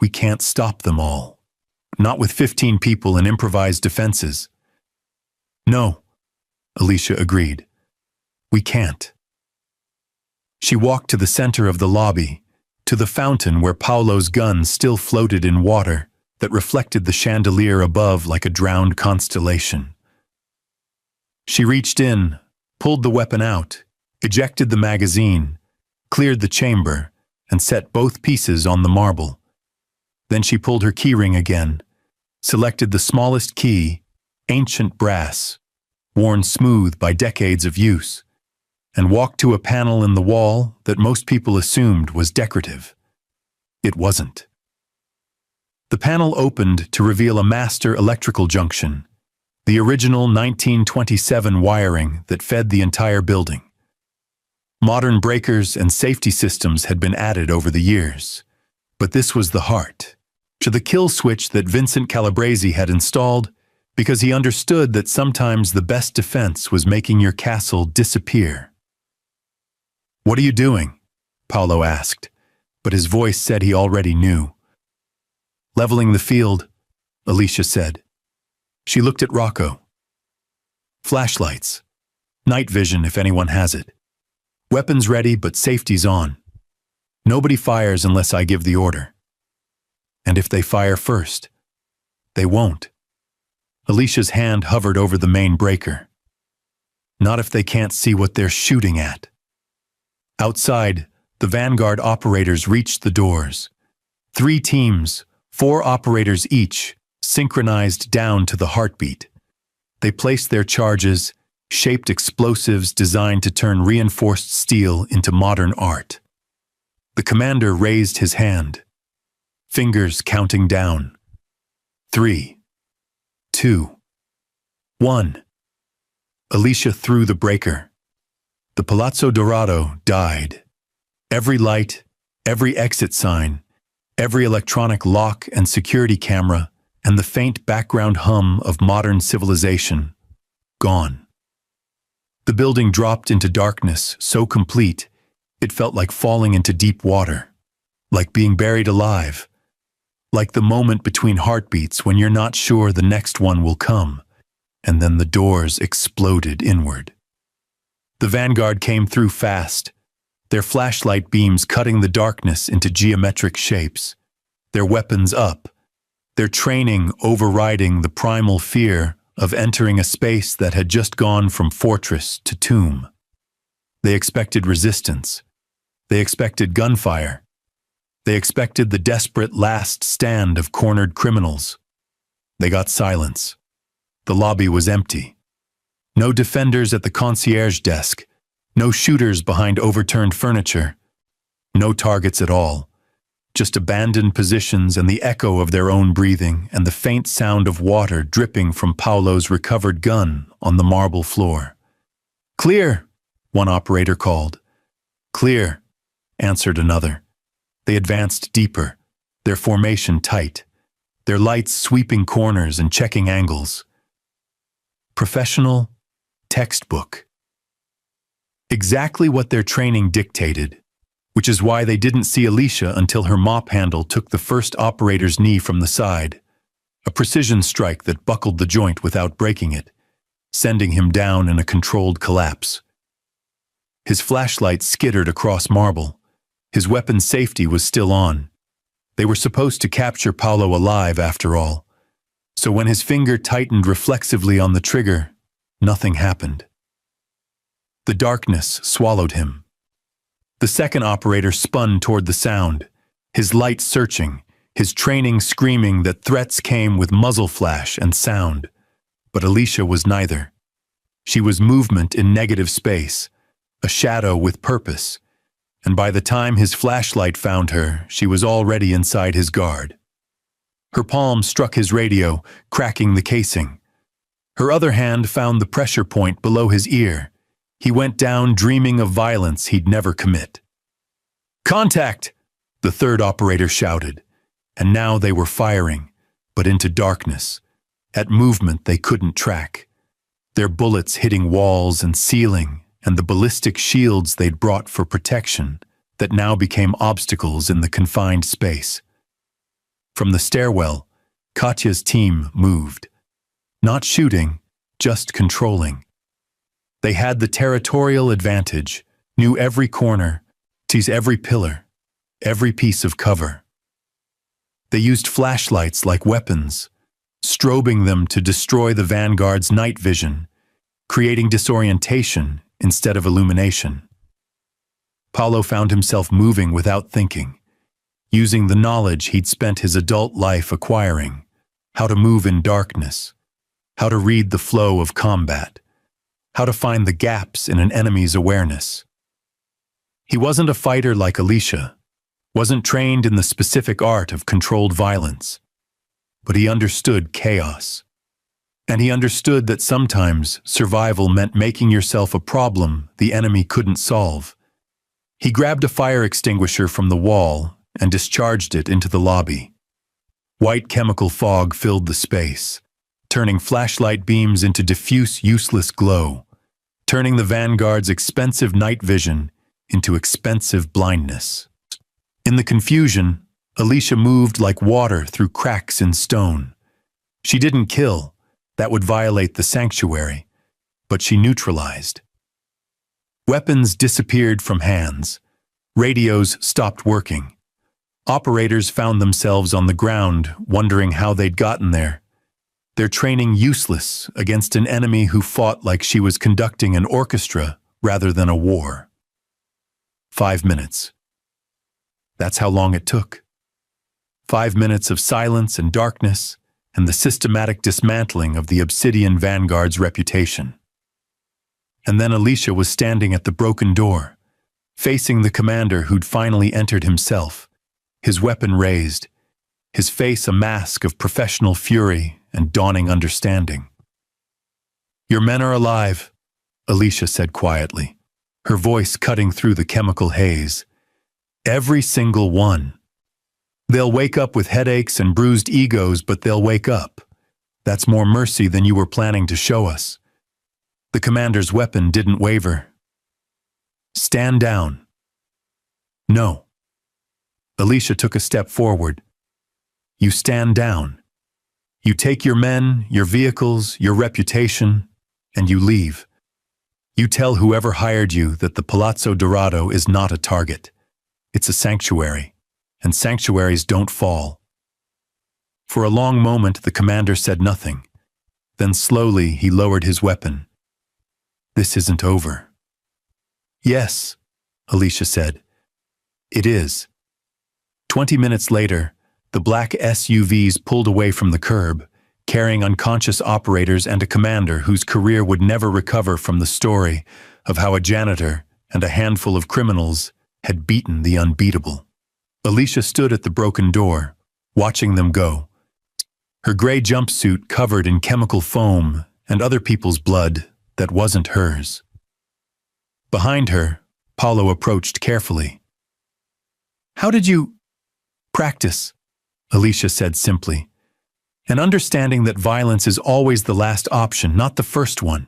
we can't stop them all. Not with 15 people and improvised defenses. No, Alicia agreed. We can't. She walked to the center of the lobby, to the fountain where Paolo's gun still floated in water that reflected the chandelier above like a drowned constellation. She reached in, pulled the weapon out, ejected the magazine, cleared the chamber, and set both pieces on the marble. Then she pulled her keyring again, selected the smallest key, ancient brass, worn smooth by decades of use, and walked to a panel in the wall that most people assumed was decorative. It wasn't. The panel opened to reveal a master electrical junction, the original 1927 wiring that fed the entire building. Modern breakers and safety systems had been added over the years, but this was the heart, to the kill switch that Vincent Calabrese had installed because he understood that sometimes the best defense was making your castle disappear. "What are you doing?" Paolo asked, but his voice said he already knew. "Leveling the field," Alicia said. She looked at Rocco. "Flashlights. Night vision if anyone has it. Weapons ready, but safety's on. Nobody fires unless I give the order. And if they fire first, they won't." Alicia's hand hovered over the main breaker. "Not if they can't see what they're shooting at." Outside, the Vanguard operators reached the doors. 3 teams, 4 operators each, synchronized down to the heartbeat. They placed their charges, shaped explosives designed to turn reinforced steel into modern art. The commander raised his hand, fingers counting down. 3, 2, 1. Alicia threw the breaker. The Palazzo Dorado died. Every light, every exit sign, every electronic lock and security camera, and the faint background hum of modern civilization, gone. The building dropped into darkness so complete, it felt like falling into deep water, like being buried alive, like the moment between heartbeats when you're not sure the next one will come, and then the doors exploded inward. The Vanguard came through fast, their flashlight beams cutting the darkness into geometric shapes, their weapons up, their training overriding the primal fear of entering a space that had just gone from fortress to tomb. They expected resistance. They expected gunfire. They expected the desperate last stand of cornered criminals. They got silence. The lobby was empty. No defenders at the concierge desk, no shooters behind overturned furniture, no targets at all, just abandoned positions and the echo of their own breathing and the faint sound of water dripping from Paolo's recovered gun on the marble floor. "Clear," one operator called. "Clear," answered another. They advanced deeper, their formation tight, their lights sweeping corners and checking angles. Professional, textbook. Exactly what their training dictated, which is why they didn't see Alicia until her mop handle took the first operator's knee from the side, a precision strike that buckled the joint without breaking it, sending him down in a controlled collapse. His flashlight skittered across marble. His weapon's safety was still on. They were supposed to capture Paolo alive after all. So when his finger tightened reflexively on the trigger, nothing happened. The darkness swallowed him. The second operator spun toward the sound, his light searching, his training screaming that threats came with muzzle flash and sound. But Alicia was neither. She was movement in negative space, a shadow with purpose, and by the time his flashlight found her, she was already inside his guard. Her palm struck his radio, cracking the casing. Her other hand found the pressure point below his ear. He went down dreaming of violence he'd never commit. "Contact!" the third operator shouted, and now they were firing, but into darkness, at movement they couldn't track. Their bullets hitting walls and ceiling, and the ballistic shields they'd brought for protection that now became obstacles in the confined space. From the stairwell, Katya's team moved. Not shooting, just controlling. They had the territorial advantage, knew every corner, sees every pillar, every piece of cover. They used flashlights like weapons, strobing them to destroy the vanguard's night vision, creating disorientation instead of illumination. Paulo found himself moving without thinking, using the knowledge he'd spent his adult life acquiring, how to move in darkness, how to read the flow of combat, how to find the gaps in an enemy's awareness. He wasn't a fighter like Alicia, wasn't trained in the specific art of controlled violence, but he understood chaos. And he understood that sometimes survival meant making yourself a problem the enemy couldn't solve. He grabbed a fire extinguisher from the wall and discharged it into the lobby. White chemical fog filled the space, turning flashlight beams into diffuse, useless glow, turning the vanguard's expensive night vision into expensive blindness. In the confusion, Alicia moved like water through cracks in stone. She didn't kill. That would violate the sanctuary, but she neutralized. Weapons disappeared from hands. Radios stopped working. Operators found themselves on the ground, wondering how they'd gotten there. Their training useless against an enemy who fought like she was conducting an orchestra rather than a war. 5 minutes. That's how long it took. 5 minutes of silence and darkness, and the systematic dismantling of the Obsidian Vanguard's reputation. And then Alicia was standing at the broken door, facing the commander who'd finally entered himself, his weapon raised, his face a mask of professional fury and dawning understanding. "Your men are alive," Alicia said quietly, her voice cutting through the chemical haze. "Every single one. They'll wake up with headaches and bruised egos, but they'll wake up. That's more mercy than you were planning to show us." The commander's weapon didn't waver. "Stand down." "No." Alicia took a step forward. "You stand down. You take your men, your vehicles, your reputation, and you leave. You tell whoever hired you that the Palazzo Dorado is not a target. It's a sanctuary. And sanctuaries don't fall." For a long moment, the commander said nothing. Then slowly, he lowered his weapon. "This isn't over." "Yes," Alicia said. "It is." 20 minutes later, the black SUVs pulled away from the curb, carrying unconscious operators and a commander whose career would never recover from the story of how a janitor and a handful of criminals had beaten the unbeatable. Alicia stood at the broken door, watching them go, her gray jumpsuit covered in chemical foam and other people's blood that wasn't hers. Behind her, Paulo approached carefully. "How did you practice?" Alicia said simply, and understanding that violence is always the last option, not the first one.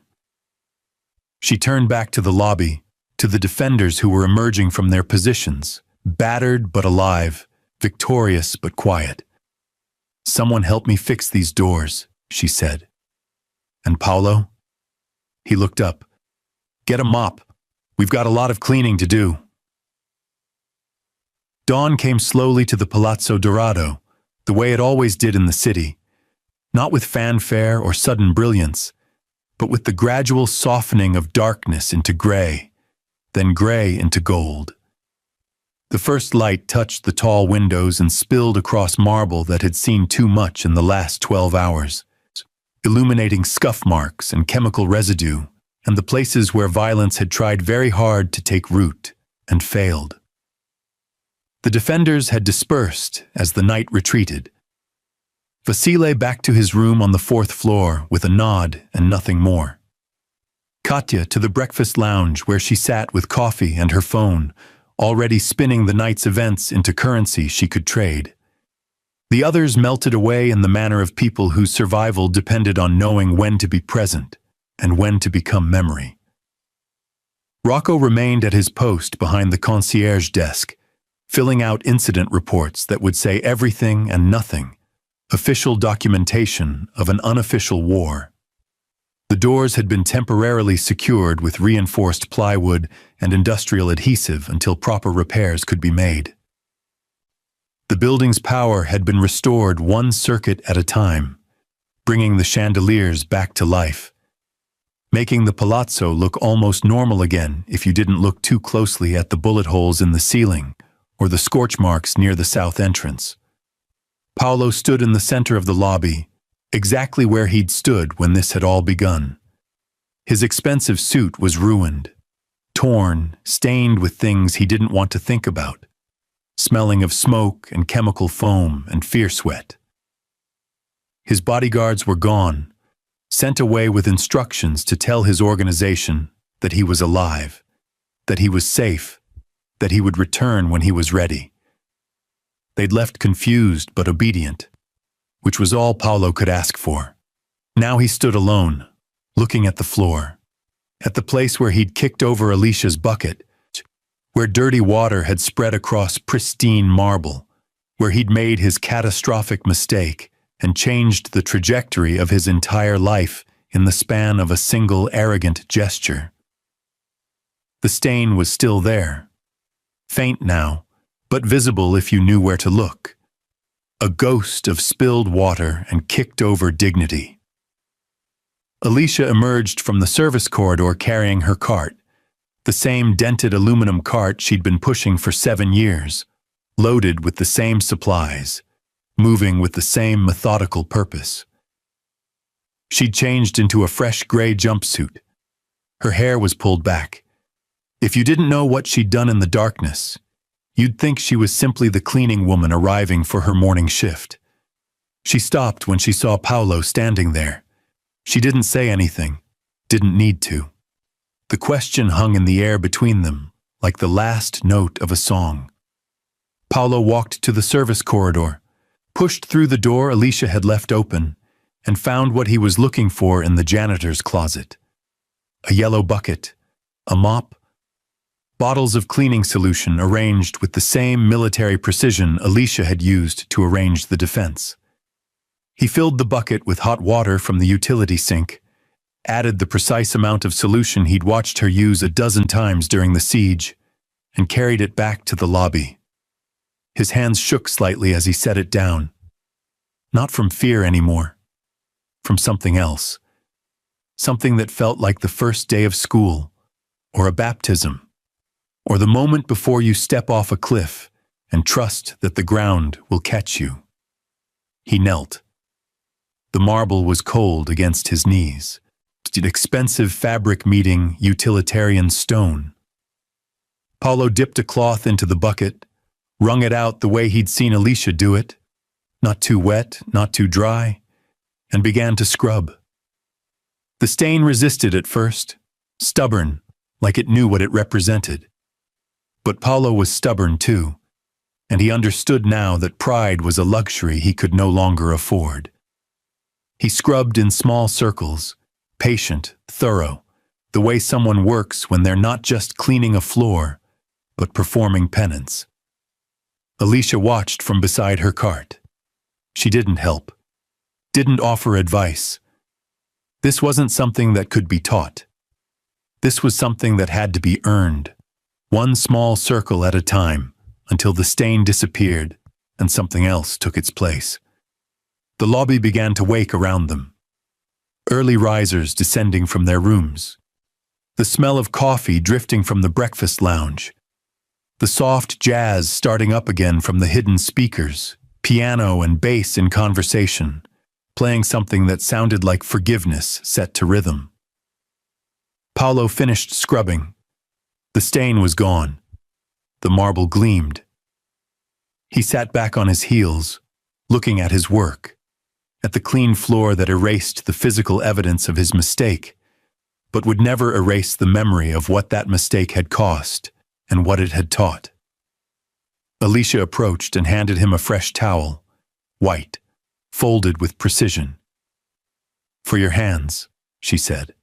She turned back to the lobby, to the defenders who were emerging from their positions, battered but alive, victorious but quiet. "Someone help me fix these doors," she said. "And Paulo?" He looked up. "Get a mop. We've got a lot of cleaning to do." Dawn came slowly to the Palazzo Dorado, the way it always did in the city, not with fanfare or sudden brilliance, but with the gradual softening of darkness into gray, then gray into gold. The first light touched the tall windows and spilled across marble that had seen too much in the last 12 hours, illuminating scuff marks and chemical residue and the places where violence had tried very hard to take root and failed. The defenders had dispersed as the night retreated. Vasile back to his room on the 4th floor with a nod and nothing more. Katya to the breakfast lounge where she sat with coffee and her phone, already spinning the night's events into currency she could trade. The others melted away in the manner of people whose survival depended on knowing when to be present and when to become memory. Rocco remained at his post behind the concierge desk, filling out incident reports that would say everything and nothing, official documentation of an unofficial war. The doors had been temporarily secured with reinforced plywood and industrial adhesive until proper repairs could be made. The building's power had been restored one circuit at a time, bringing the chandeliers back to life, making the palazzo look almost normal again if you didn't look too closely at the bullet holes in the ceiling or the scorch marks near the south entrance. Paolo stood in the center of the lobby, exactly where he'd stood when this had all begun. His expensive suit was ruined, torn, stained with things he didn't want to think about, smelling of smoke and chemical foam and fear sweat. His bodyguards were gone, sent away with instructions to tell his organization that he was alive, that he was safe, that he would return when he was ready. They'd left confused but obedient, which was all Paolo could ask for. Now he stood alone, looking at the floor, at the place where he'd kicked over Alicia's bucket, where dirty water had spread across pristine marble, where he'd made his catastrophic mistake and changed the trajectory of his entire life in the span of a single arrogant gesture. The stain was still there, faint now, but visible if you knew where to look. A ghost of spilled water and kicked over dignity. Alicia emerged from the service corridor carrying her cart, the same dented aluminum cart she'd been pushing for 7 years, loaded with the same supplies, moving with the same methodical purpose. She'd changed into a fresh gray jumpsuit. Her hair was pulled back. If you didn't know what she'd done in the darkness, you'd think she was simply the cleaning woman arriving for her morning shift. She stopped when she saw Paolo standing there. She didn't say anything, didn't need to. The question hung in the air between them, like the last note of a song. Paolo walked to the service corridor, pushed through the door Alicia had left open, and found what he was looking for in the janitor's closet. A yellow bucket, a mop, bottles of cleaning solution arranged with the same military precision Alicia had used to arrange the defense. He filled the bucket with hot water from the utility sink, added the precise amount of solution he'd watched her use a dozen times during the siege, and carried it back to the lobby. His hands shook slightly as he set it down. Not from fear anymore, from something else. Something that felt like the first day of school, or a baptism, or the moment before you step off a cliff and trust that the ground will catch you. He knelt. The marble was cold against his knees. Expensive fabric meeting utilitarian stone. Paolo dipped a cloth into the bucket, wrung it out the way he'd seen Alicia do it, not too wet, not too dry, and began to scrub. The stain resisted at first, stubborn, like it knew what it represented. But Paolo was stubborn too, and he understood now that pride was a luxury he could no longer afford. He scrubbed in small circles, patient, thorough, the way someone works when they're not just cleaning a floor, but performing penance. Alicia watched from beside her cart. She didn't help, didn't offer advice. This wasn't something that could be taught. This was something that had to be earned, one small circle at a time, until the stain disappeared and something else took its place. The lobby began to wake around them. Early risers descending from their rooms. The smell of coffee drifting from the breakfast lounge. The soft jazz starting up again from the hidden speakers, piano and bass in conversation, playing something that sounded like forgiveness set to rhythm. Paolo finished scrubbing. The stain was gone. The marble gleamed. He sat back on his heels, looking at his work, at the clean floor that erased the physical evidence of his mistake, but would never erase the memory of what that mistake had cost and what it had taught. Alicia approached and handed him a fresh towel, white, folded with precision. "For your hands," she said.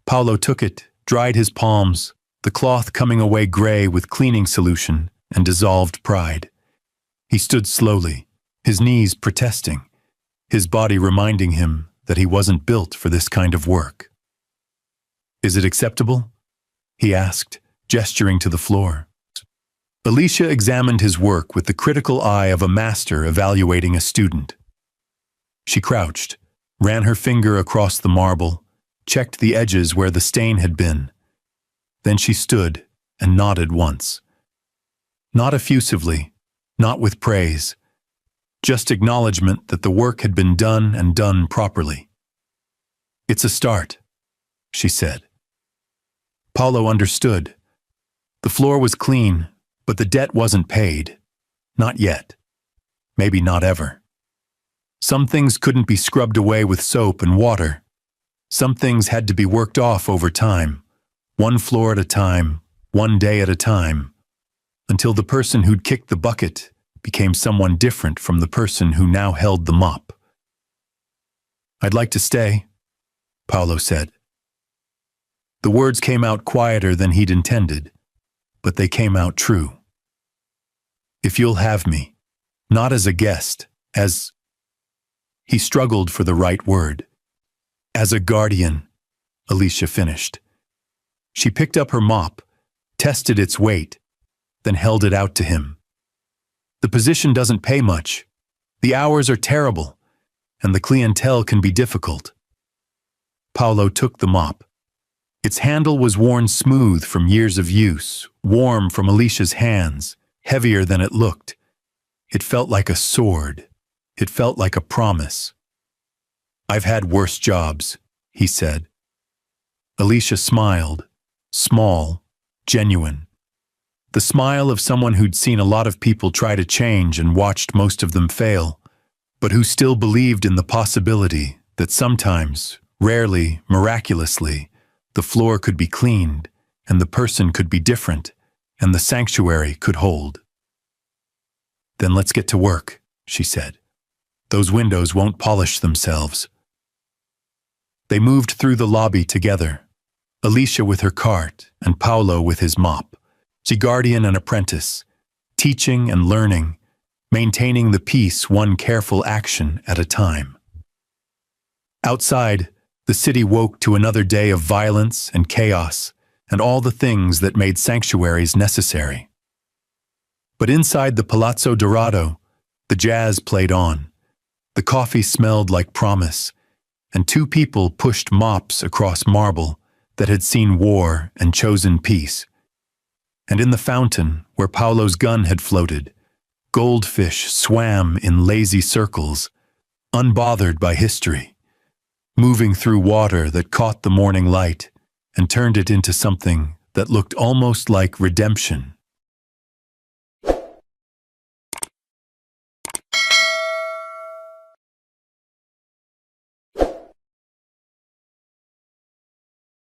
Paolo took it, dried his palms, the cloth coming away gray with cleaning solution and dissolved pride. He stood slowly, his knees protesting, his body reminding him that he wasn't built for this kind of work. "Is it acceptable?" he asked, gesturing to the floor. Alicia examined his work with the critical eye of a master evaluating a student. She crouched, ran her finger across the marble, checked the edges where the stain had been. Then she stood and nodded once. Not effusively, not with praise, just acknowledgement that the work had been done and done properly. "It's a start," she said. Paolo understood. The floor was clean, but the debt wasn't paid. Not yet. Maybe not ever. Some things couldn't be scrubbed away with soap and water. Some things had to be worked off over time, one floor at a time, one day at a time, until the person who'd kicked the bucket became someone different from the person who now held the mop. "I'd like to stay," Paolo said. The words came out quieter than he'd intended, but they came out true. "If you'll have me, not as a guest, as..." He struggled for the right word. "As a guardian," Alicia finished. She picked up her mop, tested its weight, then held it out to him. "The position doesn't pay much. The hours are terrible, and the clientele can be difficult." Paolo took the mop. Its handle was worn smooth from years of use, warm from Alicia's hands, heavier than it looked. It felt like a sword. It felt like a promise. "I've had worse jobs," he said. Alicia smiled, small, genuine. The smile of someone who'd seen a lot of people try to change and watched most of them fail, but who still believed in the possibility that sometimes, rarely, miraculously, the floor could be cleaned, and the person could be different, and the sanctuary could hold. "Then let's get to work," she said. "Those windows won't polish themselves." They moved through the lobby together, Alicia with her cart and Paolo with his mop, the guardian and apprentice, teaching and learning, maintaining the peace one careful action at a time. Outside, the city woke to another day of violence and chaos and all the things that made sanctuaries necessary. But inside the Palazzo Dorado, the jazz played on, the coffee smelled like promise, and two people pushed mops across marble that had seen war and chosen peace. And in the fountain, where Paolo's gun had floated, goldfish swam in lazy circles, unbothered by history, moving through water that caught the morning light and turned it into something that looked almost like redemption